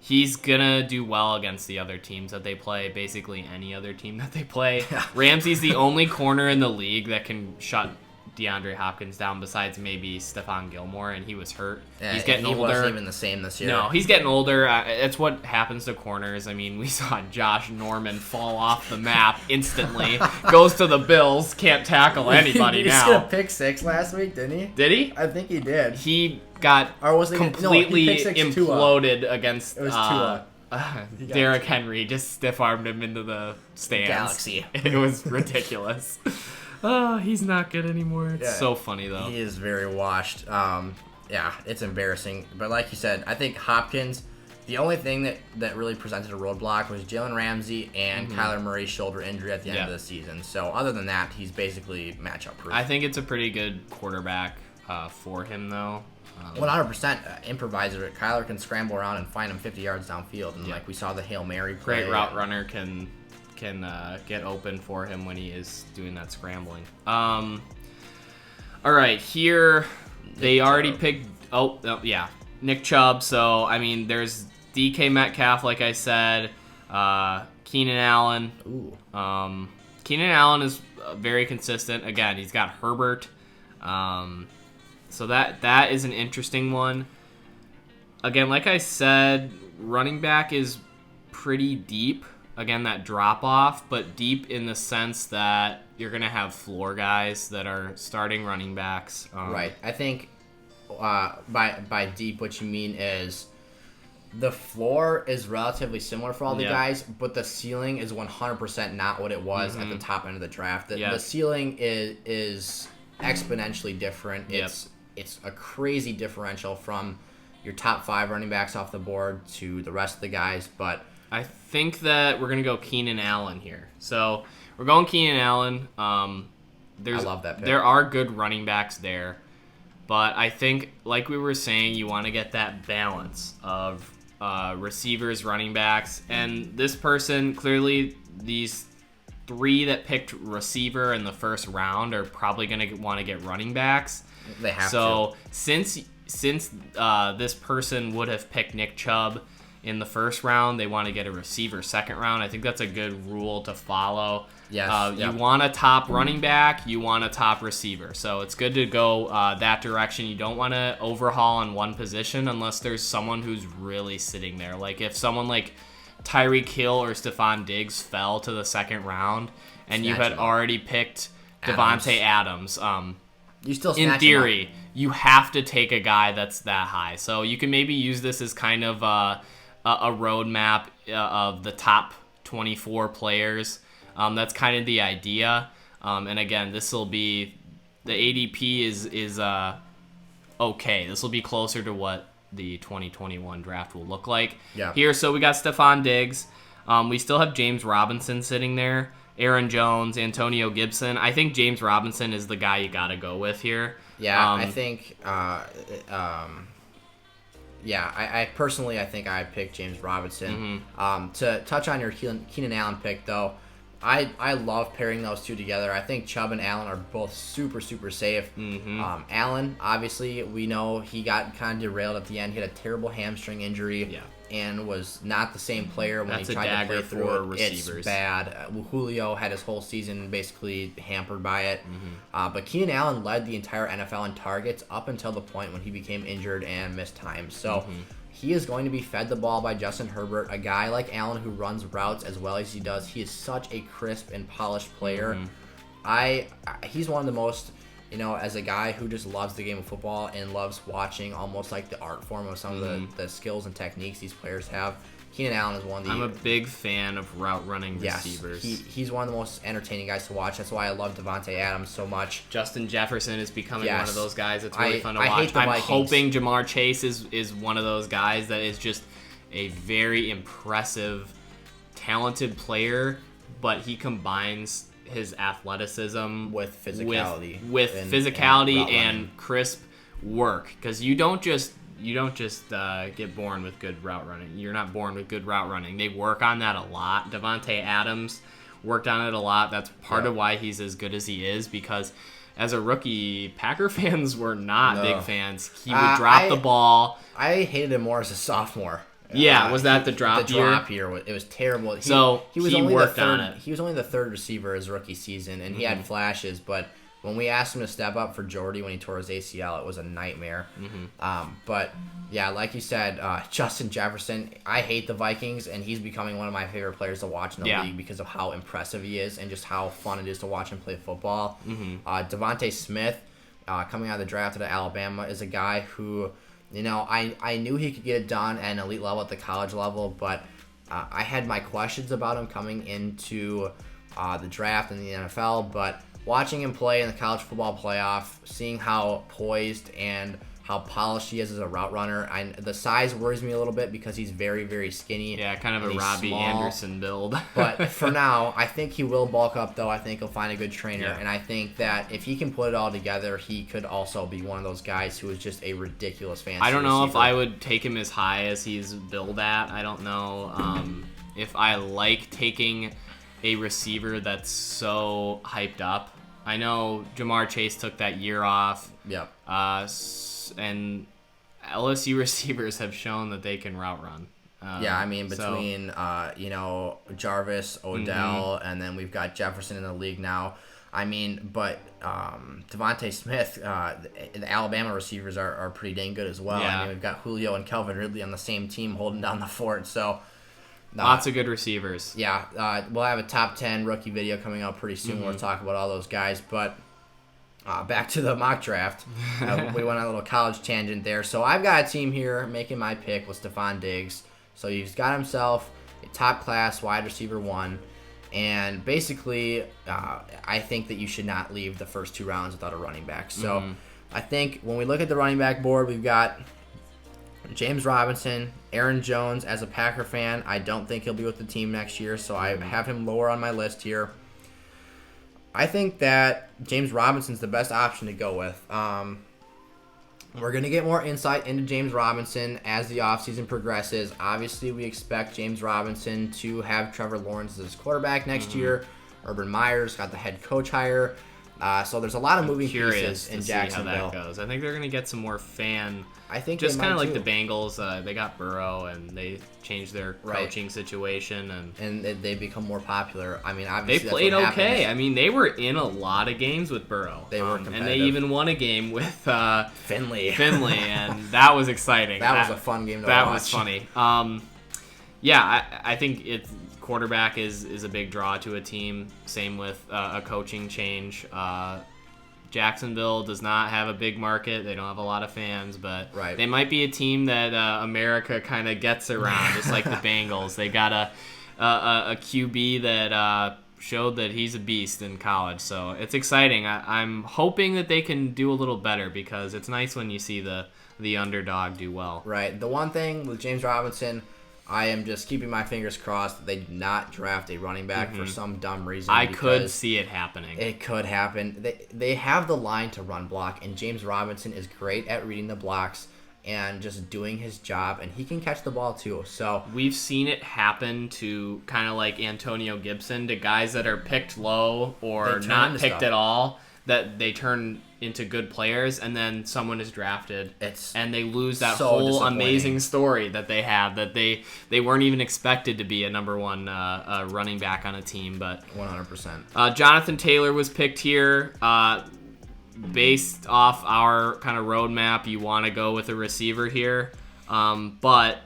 D: He's going to do well against the other teams that they play, basically any other team that they play. Ramsey's the only corner in the league that can shut DeAndre Hopkins down besides maybe Stephon Gilmore, and he was hurt.
C: Yeah,
D: he's getting older.
C: He wasn't even the same this year.
D: No, he's getting older. It's what happens to corners. I mean, we saw Josh Norman fall off the map instantly. Goes to the Bills, can't tackle anybody now.
C: He got a pick 6 last week, didn't he?
D: Did he?
C: I think he did.
D: He got completely imploded against
C: it was Tua.
D: Derrick Henry. Just stiff-armed him into the stands.
C: Galaxy.
D: It was ridiculous. Oh, he's not good anymore. It's so funny, though.
C: He is very washed. It's embarrassing. But like you said, I think Hopkins, the only thing that really presented a roadblock was Jalen Ramsey and Kyler Murray's shoulder injury at the end of the season. So other than that, he's basically matchup proof.
D: I think it's a pretty good quarterback for him, though.
C: 100% improviser. Kyler can scramble around and find him 50 yards downfield. And like we saw the Hail Mary play.
D: Great route runner can get open for him when he is doing that scrambling. All right, here they already picked. Nick Chubb. So I mean, there's DK Metcalf, like I said. Keenan Allen. Keenan Allen is very consistent. Again, he's got Herbert. So that is an interesting one. Again, like I said, running back is pretty deep. Again, that drop-off, but deep in the sense that you're going to have floor guys that are starting running backs.
C: Right. I think by deep, what you mean is the floor is relatively similar for all the guys, but the ceiling is 100% not what it was at the top end of the draft. The ceiling is exponentially different. It's a crazy differential from your top 5 running backs off the board to the rest of the guys, but
D: I think that we're going to go Keenan Allen here. So we're going Keenan Allen. I
C: love that pick.
D: There are good running backs there. But I think, like we were saying, you want to get that balance of receivers, running backs. And this person, clearly, these 3 that picked receiver in the first round are probably going to want to get running backs.
C: They have to.
D: So since this person would have picked Nick Chubb in the first round, they want to get a receiver second round. I think that's a good rule to follow.
C: Yes.
D: You want a top running back, you want a top receiver. So it's good to go that direction. You don't want to overhaul on one position unless there's someone who's really sitting there. Like if someone like Tyreek Hill or Stephon Diggs fell to the second round and you had already picked Davante Adams,
C: you still
D: in theory, you have to take a guy that's that high. So you can maybe use this as kind of a roadmap of the top 24 players. That's kind of the idea. And again, this will be the ADP is okay. This will be closer to what the 2021 draft will look like.
C: Yeah.
D: Here, so we got Stephon Diggs. We still have James Robinson sitting there. Aaron Jones, Antonio Gibson. I think James Robinson is the guy you got to go with here.
C: Yeah, I think. I personally, I think I picked James Robinson. To touch on your Keenan Allen pick, though, I love pairing those two together. I think Chubb and Allen are both super, super safe. Allen, obviously, we know he got kind of derailed at the end. He had a terrible hamstring injury and was not the same player when he tried to play through it. It's bad. Julio had his whole season basically hampered by it. But Keenan Allen led the entire NFL in targets up until the point when he became injured and missed time. So he is going to be fed the ball by Justin Herbert, a guy like Allen who runs routes as well as he does. He is such a crisp and polished player. He's one of the most, as a guy who just loves the game of football and loves watching almost like the art form of some of the skills and techniques these players have. Keenan Allen is one of the...
D: I'm a big fan of route running receivers.
C: He's one of the most entertaining guys to watch. That's why I love Davante Adams so much.
D: Justin Jefferson is becoming one of those guys that's really fun to
C: I
D: watch.
C: hate the
D: I'm
C: Vikings.
D: hoping Jamar Chase is one of those guys that is just a very impressive, talented player, but he combines his athleticism
C: with physicality,
D: with physicality and crisp work, because you don't just get born with good route running. You're not born with good route running. They work on that a lot. Davante Adams worked on it a lot. That's part of why he's as good as he is, because as a rookie, Packer fans were not big fans. He would drop the ball.
C: I hated him more as a sophomore.
D: Yeah, was that the drop year?
C: The drop year, it was terrible.
D: He worked on it.
C: He was only the third receiver his rookie season, and he had flashes, but when we asked him to step up for Jordy when he tore his ACL, it was a nightmare. But, yeah, like you said, Justin Jefferson, I hate the Vikings, and he's becoming one of my favorite players to watch in the league because of how impressive he is and just how fun it is to watch him play football. Devontae Smith, coming out of the draft out of Alabama, is a guy who, I knew he could get it done at an elite level at the college level, but I had my questions about him coming into the draft in the NFL, but watching him play in the college football playoff, seeing how poised and how polished he is as a route runner, the size worries me a little bit because he's very, very skinny.
D: Yeah, kind of a Robbie Anderson build.
C: But for now, I think he will bulk up, though. I think he'll find a good trainer, and I think that if he can put it all together, he could also be one of those guys who is just a ridiculous fantasy
D: I don't know
C: receiver.
D: if I would take him as high as he's billed at. I don't know if I like taking a receiver that's so hyped up. I know Jamar Chase took that year off.
C: Yep.
D: And LSU receivers have shown that they can route run.
C: Between Jarvis, Odell, and then we've got Jefferson in the league now. Devontae Smith, the Alabama receivers are pretty dang good as well.
D: Yeah.
C: We've got Julio and Calvin Ridley on the same team holding down the fort. So
D: lots of good receivers.
C: Yeah, we'll have a top 10 rookie video coming out pretty soon. We'll talk about all those guys, but back to the mock draft. We went on a little college tangent there. So I've got a team here making my pick with Stephon Diggs. So he's got himself a top class wide receiver 1. And basically, I think that you should not leave the first 2 rounds without a running back. So I think when we look at the running back board, we've got James Robinson, Aaron Jones. As a Packer fan, I don't think he'll be with the team next year, so I have him lower on my list here. I think that James Robinson's the best option to go with. We're going to get more insight into James Robinson as the offseason progresses. Obviously, we expect James Robinson to have Trevor Lawrence as his quarterback next year. Urban Meyer's got the head coach hire. So there's a lot of moving pieces in Jacksonville.
D: See how that goes. I think they're going to get some more fan.
C: I think
D: just kind of like the Bengals. They got Burrow and they changed their coaching situation
C: and they become more popular. Obviously
D: they played okay. They were in a lot of games with Burrow.
C: They were competitive.
D: And they even won a game with
C: Finley,
D: and that was exciting.
C: That was a fun game to watch.
D: That was funny. I think it's. Quarterback is a big draw to a team. Same with a coaching change. Jacksonville does not have a big market. They don't have a lot of fans, but they might be a team that America kind of gets around, just like the Bengals. They got a QB that showed that he's a beast in college, so it's exciting. I'm hoping that they can do a little better because it's nice when you see the underdog do well.
C: Right. The one thing with James Robinson, I am just keeping my fingers crossed that they do not draft a running back for some dumb reason.
D: I could see it happening.
C: It could happen. They have the line to run block, and James Robinson is great at reading the blocks and just doing his job, and he can catch the ball too. So
D: we've seen it happen to kind of like Antonio Gibson, to guys that are picked low or not picked at all, that they turn into good players, and then someone is drafted and they lose that whole amazing story that they have, that they weren't even expected to be a number 1 running back on a team. But
C: 100%.
D: Jonathan Taylor was picked here. Based off our kind of roadmap, you want to go with a receiver here. But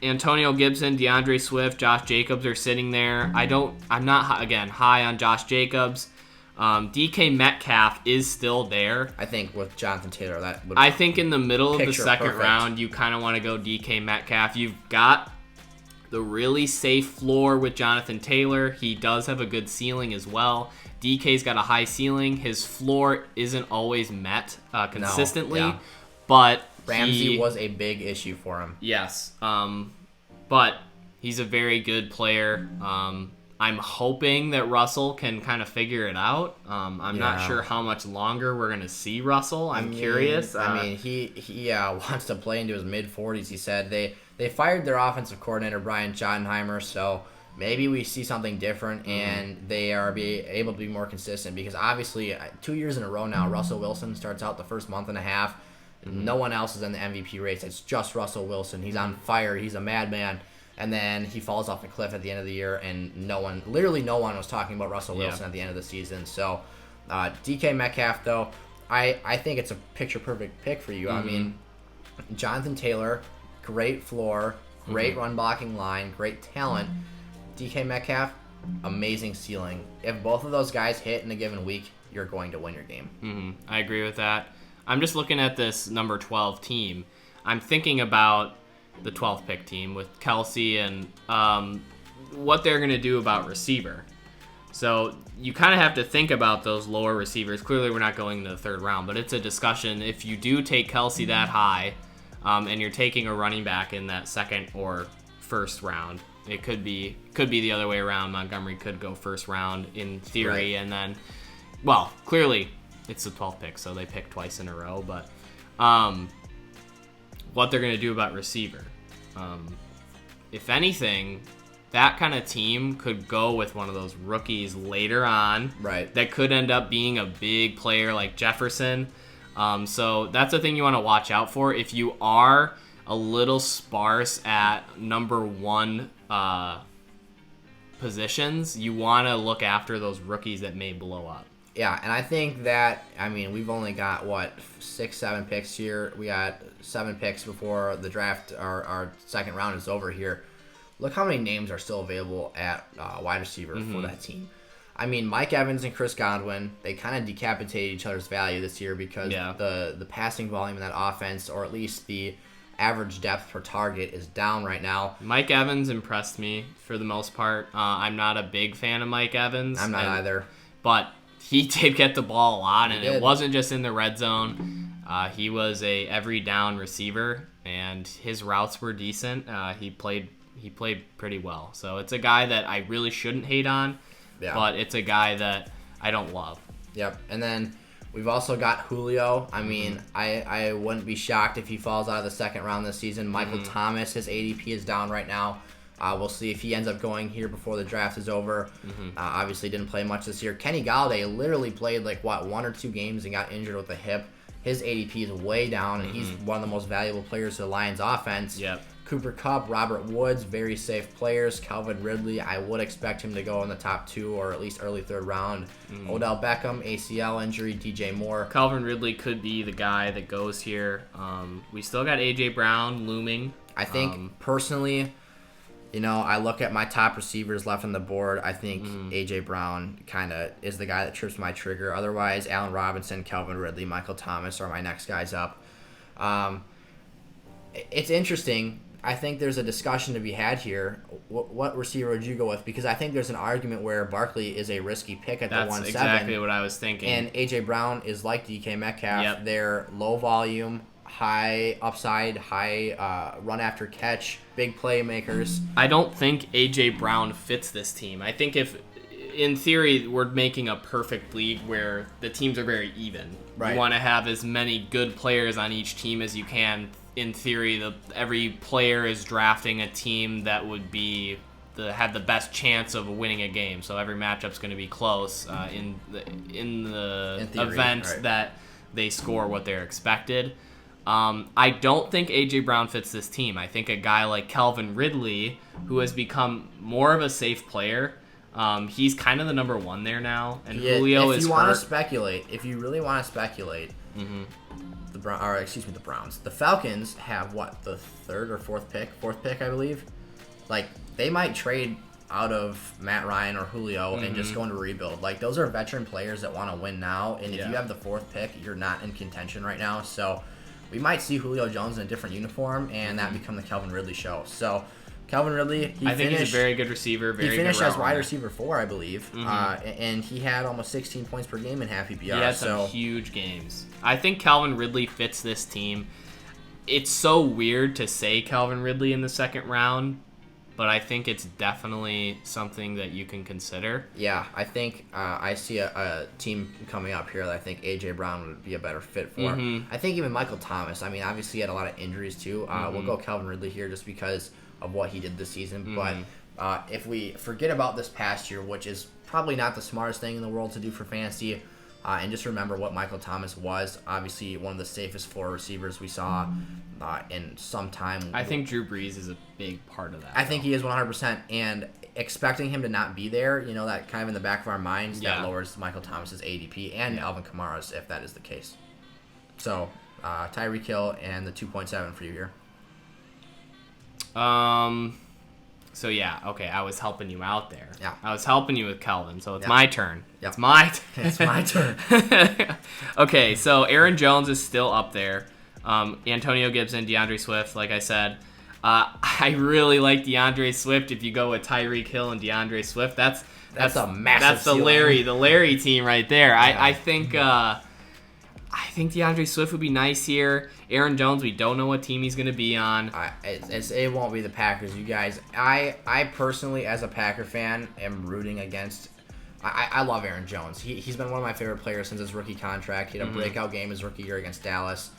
D: Antonio Gibson, DeAndre Swift, Josh Jacobs are sitting there. I'm not, again, high on Josh Jacobs. DK Metcalf is still there.
C: I think with Jonathan Taylor,
D: I think in the middle of the second
C: perfect.
D: round, you kind of want to go DK Metcalf. You've got the really safe floor with Jonathan Taylor. He does have a good ceiling as well. DK's got a high ceiling. His floor isn't always met consistently,
C: No, yeah.
D: but
C: Ramsey was a big issue for him.
D: Yes, but he's a very good player. I'm hoping that Russell can kind of figure it out. I'm not sure how much longer we're going to see Russell. I'm curious.
C: He wants to play into his mid-40s, he said. They fired their offensive coordinator, Brian Schottenheimer, so maybe we see something different and they are able to be more consistent because obviously 2 years in a row now, Russell Wilson starts out the first month and a half. No one else is in the MVP race. It's just Russell Wilson. He's on fire. He's a madman. And then he falls off the cliff at the end of the year, and literally no one was talking about Russell Wilson at the end of the season. So, DK Metcalf, though, I think it's a picture-perfect pick for you. I mean, Jonathan Taylor, great floor, great run-blocking line, great talent. DK Metcalf, amazing ceiling. If both of those guys hit in a given week, you're going to win your game.
D: I agree with that. I'm just looking at this number 12 team. I'm thinking about the 12th pick team with Kelce and what they're going to do about receiver. So you kind of have to think about those lower receivers. Clearly, we're not going to the third round, but it's a discussion. If you do take Kelce that high and you're taking a running back in that second or first round, it could be the other way around. Montgomery could go first round in theory, and then, well, clearly it's the 12th pick, so they pick twice in a row, but what they're going to do about receiver. If anything, that kind of team could go with one of those rookies later on that could end up being a big player like Jefferson. So that's the thing you want to watch out for. If you are a little sparse at number one positions, you want to look after those rookies that may blow up.
C: Yeah, and I think that, we've only got, 6-7 picks here. We got 7 picks before the draft, our second round is over here. Look how many names are still available at wide receiver for that team. Mike Evans and Chris Godwin, they kind of decapitated each other's value this year because the passing volume in that offense, or at least the average depth per target, is down right now.
D: Mike Evans impressed me for the most part. I'm not a big fan of Mike Evans.
C: I'm not either.
D: But he did get the ball a lot, and it wasn't just in the red zone. He was a every down receiver, and his routes were decent. He played pretty well. So it's a guy that I really shouldn't hate on, but it's a guy that I don't love.
C: Yep. And then we've also got Julio. I wouldn't be shocked if he falls out of the second round this season. Michael Thomas, his ADP is down right now. We'll see if he ends up going here before the draft is over. Obviously didn't play much this year. Kenny Galladay literally played 1 or 2 games and got injured with a hip. His ADP is way down, and he's one of the most valuable players to the Lions offense.
D: Yep.
C: Cooper Kupp, Robert Woods, very safe players. Calvin Ridley, I would expect him to go in the top 2 or at least early third round. Odell Beckham, ACL injury. DJ Moore.
D: Calvin Ridley could be the guy that goes here. We still got A.J. Brown looming.
C: I think, personally, I look at my top receivers left on the board. I think A.J. Brown kind of is the guy that trips my trigger. Otherwise, Allen Robinson, Calvin Ridley, Michael Thomas are my next guys up. It's interesting. I think there's a discussion to be had here. What receiver would you go with? Because I think there's an argument where Barkley is a risky pick at the 1-7.
D: That's exactly what I was thinking.
C: And A.J. Brown is like DK Metcalf.
D: Yep.
C: They're low volume, high upside, high run after catch, big playmakers.
D: I don't think A.J. Brown fits this team. I think if, in theory, we're making a perfect league where the teams are very even.
C: Right.
D: You want to have as many good players on each team as you can. In theory, every player is drafting a team that would have the best chance of winning a game. So every matchup's going to be close in the
C: theory,
D: event that they score what they're expected. I don't think A.J. Brown fits this team. I think a guy like Calvin Ridley, who has become more of a safe player, He's kind of the number one there now, and Julio is hurt.
C: If you really want to speculate, the Browns. The Falcons have the third or fourth pick, I believe. Like, they might trade out of Matt Ryan or Julio and just go into rebuild. Like, those are veteran players that want to win now, and if you have the fourth pick, you're not in contention right now. So we might see Julio Jones in a different uniform, and that become the Calvin Ridley show. So Calvin Ridley,
D: I think he's a very good receiver.
C: He finished as wide receiver 4, I believe, and he had almost 16 points per game in half PPR.
D: He had some huge games. I think Calvin Ridley fits this team. It's so weird to say Calvin Ridley in the second round, but I think it's definitely something that you can consider. Yeah, I think I see a team coming up here that I think A.J. Brown would be a better fit for. I think even Michael Thomas. I mean, obviously he had a lot of injuries too. We'll go Calvin Ridley here just because of what he did this season. But if we forget about this past year, which is probably not the smartest thing in the world to do for fantasy, and just remember what Michael Thomas was. Obviously, one of the safest floor receivers we saw in some time. I think Drew Brees is a big part of that.
C: I think he is 100%. And expecting him to not be there, that kind of in the back of our minds, that lowers Michael Thomas's ADP and Alvin Kamara's if that is the case. So, Tyreek Hill and the 2.7 for you here.
D: So yeah, okay, I was helping you out there.
C: Yeah.
D: I was helping you with Kelvin, so it's my turn.
C: Yep.
D: It's my
C: It's my turn.
D: Okay, so Aaron Jones is still up there. Antonio Gibson, DeAndre Swift, like I said. I really like DeAndre Swift. If you go with Tyreek Hill and DeAndre Swift, that's
C: a massive
D: That's the Larry team right there. Yeah. I think DeAndre Swift would be nice here. Aaron Jones, we don't know what team he's going to be on.
C: It won't be the Packers, you guys. I personally, as a Packer fan, am rooting against. I love Aaron Jones. He's been one of my favorite players since his rookie contract. He had a breakout game his rookie year against Dallas.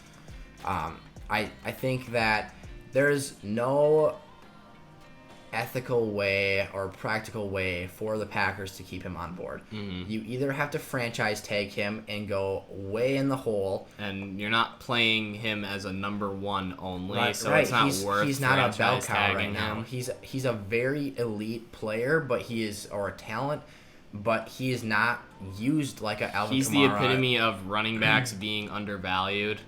C: I think that there's no ethical way or practical way for the Packers to keep him on board. You either have to franchise tag him and go way in the hole,
D: and you're not playing him as a number one only, so
C: right.
D: It's not worth.
C: He's not a bell cow right
D: him.
C: now. He's a very elite player, but or a talent, but he is not used like a Alvin Kamara.
D: He's the epitome of running backs being undervalued.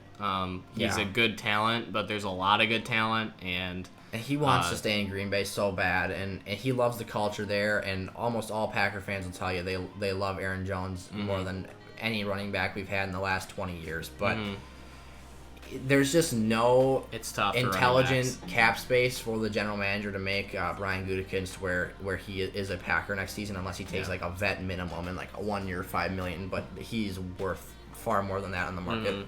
D: He's a good talent, but there's a lot of good talent, and
C: he wants to stay in Green Bay so bad, and he loves the culture there, and almost all Packer fans will tell you they love Aaron Jones more than any running back we've had in the last 20 years. But there's just no intelligent cap space for the general manager to make Brian Gutekunst where he is a Packer next season unless he takes like a vet minimum and like a 1 year $5 million, but he's worth far more than that on the market.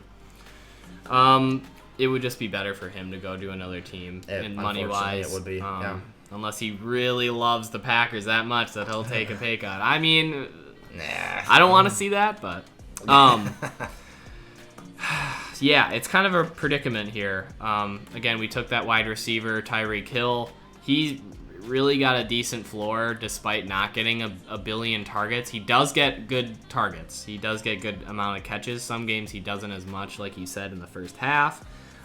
D: It would just be better for him to go to another team, and money-wise.
C: It would be,
D: unless he really loves the Packers that much that he'll take a pay cut. I mean,
C: nah.
D: I don't want to see that, but yeah, it's kind of a predicament here. Again, we took that wide receiver, Tyreek Hill. He really got a decent floor despite not getting a billion targets. He does get good targets. He does get good amount of catches. Some games he doesn't as much, like he said in the first half.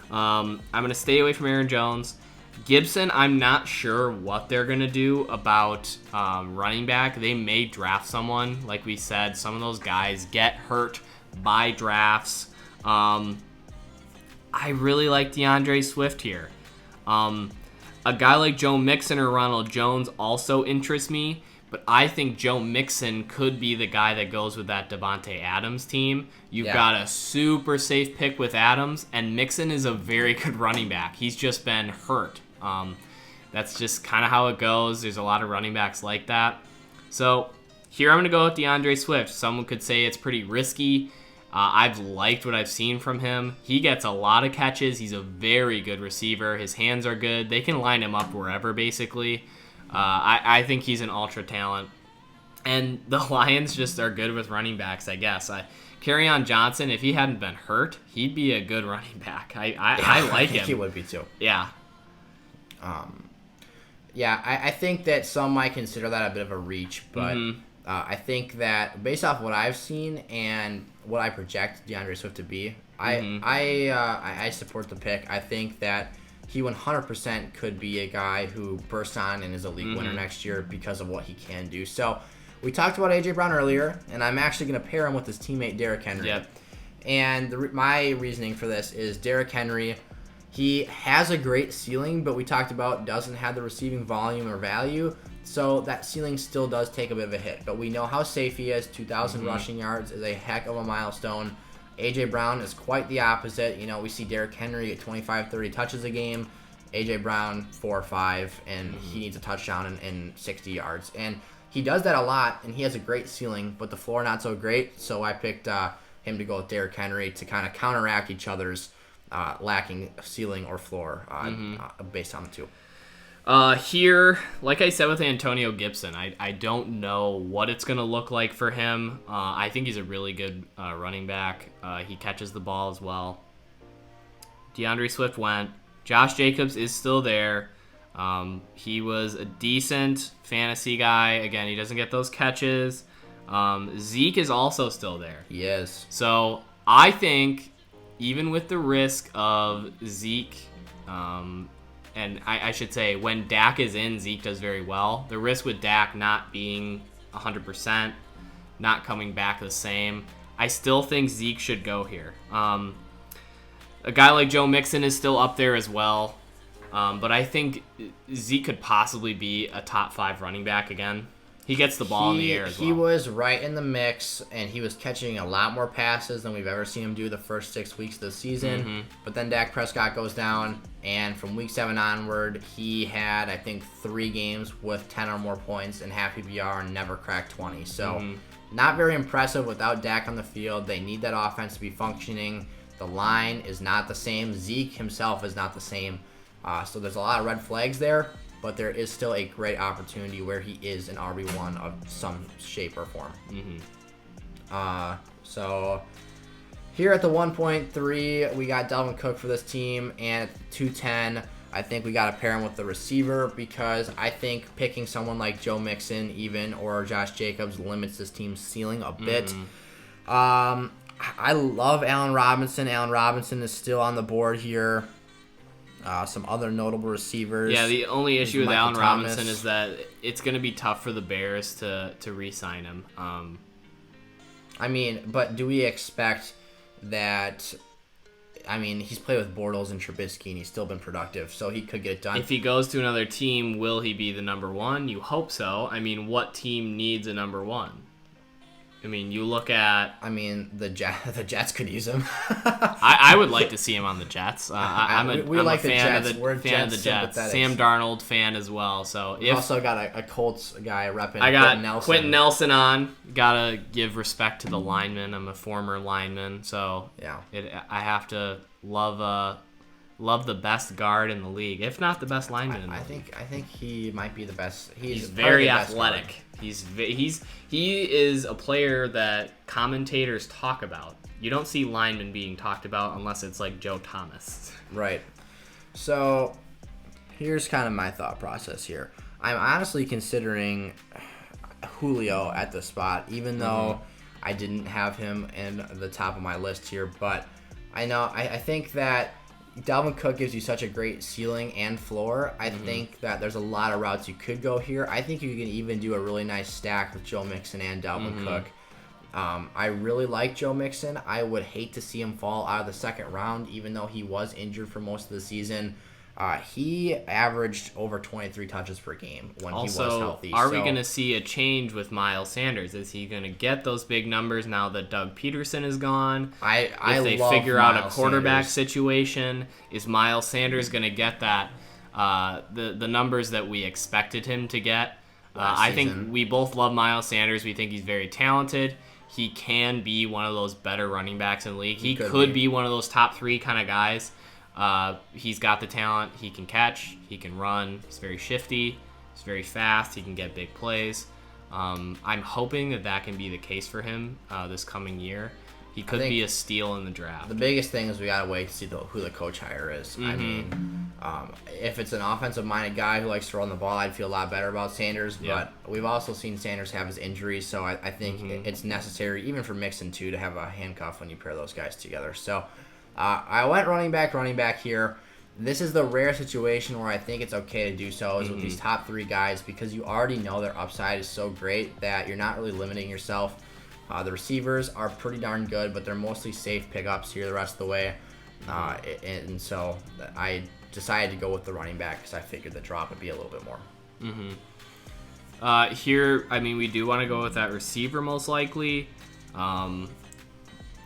D: I'm going to stay away from Aaron Jones. Gibson, I'm not sure what they're going to do about running back. They may draft someone. Like we said, some of those guys get hurt by drafts. I really like DeAndre Swift here. A guy like Joe Mixon or Ronald Jones also interests me, but I think Joe Mixon could be the guy that goes with that Davante Adams team. You've got a super safe pick with Adams, and Mixon is a very good running back. He's just been hurt. That's just kind of how it goes. There's a lot of running backs like that. So here I'm going to go with DeAndre Swift. Someone could say it's pretty risky. I've liked what I've seen from him. He gets a lot of catches. He's a very good receiver. His hands are good. They can line him up wherever, basically. I think he's an ultra talent. And the Lions just are good with running backs, I guess. Kerryon Johnson, if he hadn't been hurt, he'd be a good running back. I like him.
C: I think he would be too.
D: Yeah.
C: I think that some might consider that a bit of a reach, but I think that based off what I've seen and what I project DeAndre Swift to be, I support the pick. I think that he 100% could be a guy who bursts on and is a league winner next year because of what he can do. So we talked about A.J. Brown earlier, and I'm actually going to pair him with his teammate Derrick Henry.
D: Yep.
C: And my reasoning for this is Derrick Henry, he has a great ceiling, but we talked about doesn't have the receiving volume or value. So that ceiling still does take a bit of a hit. But we know how safe he is. 2,000 rushing yards is a heck of a milestone. A.J. Brown is quite the opposite. We see Derrick Henry at 25, 30 touches a game. A.J. Brown, 4 or 5, and he needs a touchdown and 60 yards. And he does that a lot, and he has a great ceiling, but the floor not so great. So I picked him to go with Derrick Henry to kind of counteract each other's lacking ceiling or floor based on the two.
D: Here, like I said with Antonio Gibson, I don't know what it's going to look like for him. I think he's a really good running back. He catches the ball as well. DeAndre Swift went. Josh Jacobs is still there. He was a decent fantasy guy. Again, he doesn't get those catches. Zeke is also still there.
C: He is.
D: So I think even with the risk of Zeke, and I should say when Dak is in, Zeke does very well. The risk with Dak not being 100%, not coming back the same, I still think Zeke should go here. A guy like Joe Mixon is still up there as well. But I think Zeke could possibly be a top 5 running back again. He gets the ball in the air as well.
C: He was right in the mix, and he was catching a lot more passes than we've ever seen him do the first 6 weeks of the season. But then Dak Prescott goes down, and from week 7 onward, he had, I think, 3 games with 10 or more points and half PPR and never cracked 20. So not very impressive without Dak on the field. They need that offense to be functioning. The line is not the same. Zeke himself is not the same. So there's a lot of red flags there, but there is still a great opportunity where he is an RB1 of some shape or form. So here at the 1.3, we got Dalvin Cook for this team, and at 210, I think we got to pair him with the receiver because I think picking someone like Joe Mixon even or Josh Jacobs limits this team's ceiling a bit. I love Allen Robinson. Allen Robinson is still on the board here. Some other notable receivers.
D: Yeah, the only issue with
C: Michael
D: Allen
C: Thomas.
D: Robinson is that it's going to be tough for the Bears to re-sign him.
C: I mean, but do we expect that? I mean, he's played with Bortles and Trubisky, and he's still been productive, so he could get it done.
D: If he goes to another team, will he be the number 1? You hope so. I mean, what team needs a number 1? I mean, you look at...
C: I mean, the Jets could use him.
D: I would like to see him on the Jets. I'm a fan of
C: We're
D: the Jets. Sam Darnold fan as well. So
C: we also got a Colts guy repping.
D: I got Quentin Nelson on. Gotta give respect to the lineman. I'm a former lineman, so
C: yeah.
D: I have to love the best guard in the league, if not the best lineman in the league.
C: I think he might be the best. He's
D: very athletic. He is a player that commentators talk about. You don't see linemen being talked about unless it's like Joe Thomas.
C: Right. So here's kind of my thought process here. I'm honestly considering Julio at the spot, even though I didn't have him in the top of my list here. But I think that Dalvin Cook gives you such a great ceiling and floor. I think that there's a lot of routes you could go here. I think you can even do a really nice stack with Joe Mixon and Dalvin Cook. I really like Joe Mixon. I would hate to see him fall out of the second round, even though he was injured for most of the season. He averaged over 23 touches per game when he was healthy.
D: Are we going to see a change with Miles Sanders? Is he going to get those big numbers now that Doug Peterson is gone? If they figure out a quarterback situation, is Miles Sanders going to get that the numbers that we expected him to get? I think we both love Miles Sanders. We think he's very talented. He can be one of those better running backs in the league. He could be one of those top 3 kind of guys. He's got the talent. He can catch. He can run. He's very shifty. He's very fast. He can get big plays. I'm hoping that can be the case for him this coming year. He could be a steal in the draft.
C: The biggest thing is we got to wait to see who the coach hire is. I mean, if it's an offensive-minded guy who likes to run the ball, I'd feel a lot better about Sanders. But we've also seen Sanders have his injuries, so I think it's necessary, even for Mixon, too, to have a handcuff when you pair those guys together. So I went running back here. this is the rare situation where I think it's okay to do so is with these top 3 guys, because you already know their upside is so great that you're not really limiting yourself. The receivers are pretty darn good, but they're mostly safe pickups here the rest of the way. And so I decided to go with the running back because I figured the drop would be a little bit more.
D: Here, I mean, we do want to go with that receiver most likely.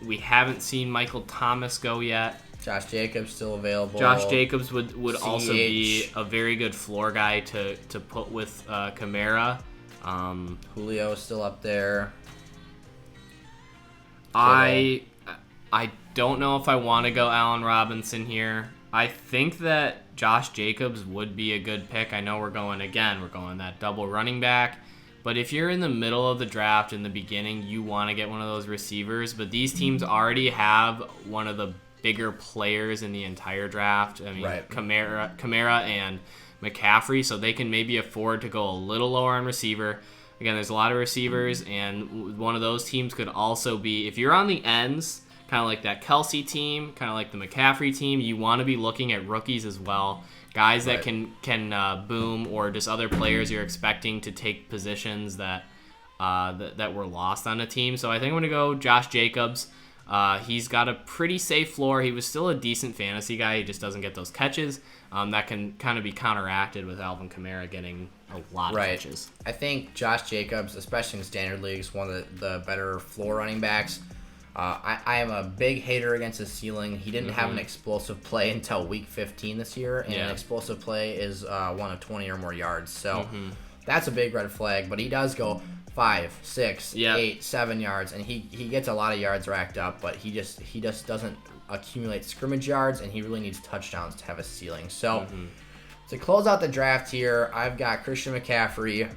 D: We haven't seen Michael Thomas go yet.
C: Josh Jacobs still available.
D: Josh Jacobs would also be a very good floor guy to put with Kamara.
C: Julio still up there.
D: I don't know if I want to go Allen Robinson here. I think that Josh Jacobs would be a good pick. I know we're going that double running back. But if you're in the middle of the draft in the beginning, you want to get one of those receivers. But these teams already have one of the bigger players in the entire draft. I mean, right. Kamara and McCaffrey, so they can maybe afford to go a little lower on receiver. Again, there's a lot of receivers, and one of those teams could also be, if you're on the ends, kind of like that Kelce team, kind of like the McCaffrey team, you want to be looking at rookies as well. Guys that can boom, or just other players you're expecting to take positions that were lost on a team. So I think I'm going to go Josh Jacobs. He's got a pretty safe floor. He was still a decent fantasy guy. He just doesn't get those catches. That can kind of be counteracted with Alvin Kamara getting a lot of catches.
C: I think Josh Jacobs, especially in standard leagues, is one of the better floor running backs. I am a big hater against his ceiling. He didn't have an explosive play until week 15 this year, and an explosive play is one of 20 or more yards. So that's a big red flag, but he does go 5, 6, 8, 7 yards, and he gets a lot of yards racked up, but he just doesn't accumulate scrimmage yards, and he really needs touchdowns to have a ceiling. So to close out the draft here, I've got Christian McCaffrey.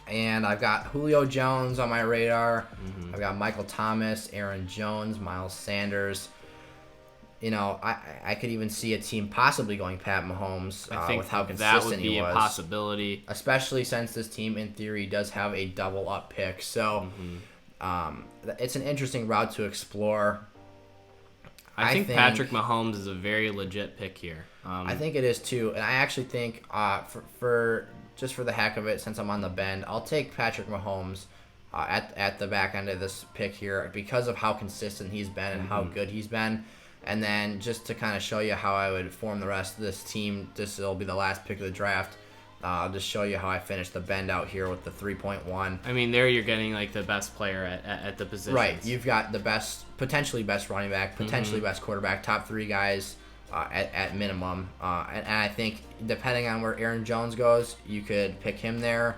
C: And I've got Julio Jones on my radar. I've got Michael Thomas, Aaron Jones, Miles Sanders. You know, I could even see a team possibly going Pat Mahomes with how consistent he was.
D: That would be a possibility.
C: Especially since this team, in theory, does have a double-up pick. So it's an interesting route to explore.
D: I think Patrick Mahomes is a very legit pick here.
C: I think it is, too. And I actually think for just for the heck of it, since I'm on the bend, I'll take Patrick Mahomes at the back end of this pick here because of how consistent he's been and how good he's been. And then just to kind of show you how I would form the rest of this team, this will be the last pick of the draft. I'll just show you how I finished the bend out here with the 3.1.
D: I mean, there you're getting like the best player at the position.
C: Right. You've got the potentially best running back, potentially best quarterback, top 3 guys. At minimum, and I think depending on where Aaron Jones goes, you could pick him there.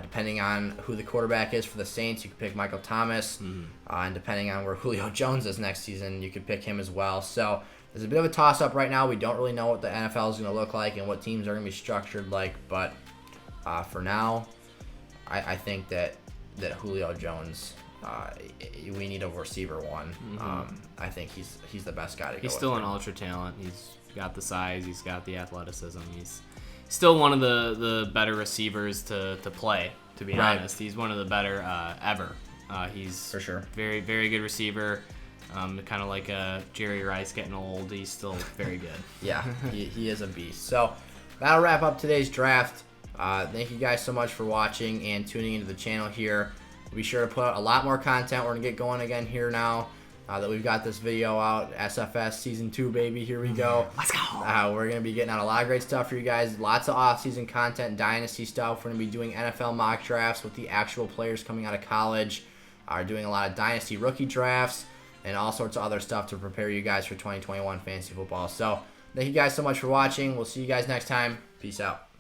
C: Depending on who the quarterback is for the Saints, you could pick Michael Thomas. And depending on where Julio Jones is next season, you could pick him as well. So there's a bit of a toss-up right now. We don't really know what the NFL is going to look like and what teams are going to be structured like. But for now, I think that Julio Jones, we need a receiver one. I think he's the best guy to go with.
D: He's still an ultra talent. He's got the size. He's got the athleticism. He's still one of the better receivers to play, to be honest. He's one of the better ever. He's
C: for sure
D: very, very good receiver. Kind of like Jerry Rice getting old. He's still very good.
C: Yeah, he is a beast. So that'll wrap up today's draft. Thank you guys so much for watching and tuning into the channel here. Be sure to put out a lot more content. We're going to get going again here now that we've got this video out. SFS Season 2, baby. Here we go.
D: Let's go.
C: We're going to be getting out a lot of great stuff for you guys. Lots of off-season content, dynasty stuff. We're going to be doing NFL mock drafts with the actual players coming out of college. We're doing a lot of dynasty rookie drafts and all sorts of other stuff to prepare you guys for 2021 fantasy football. So thank you guys so much for watching. We'll see you guys next time. Peace out.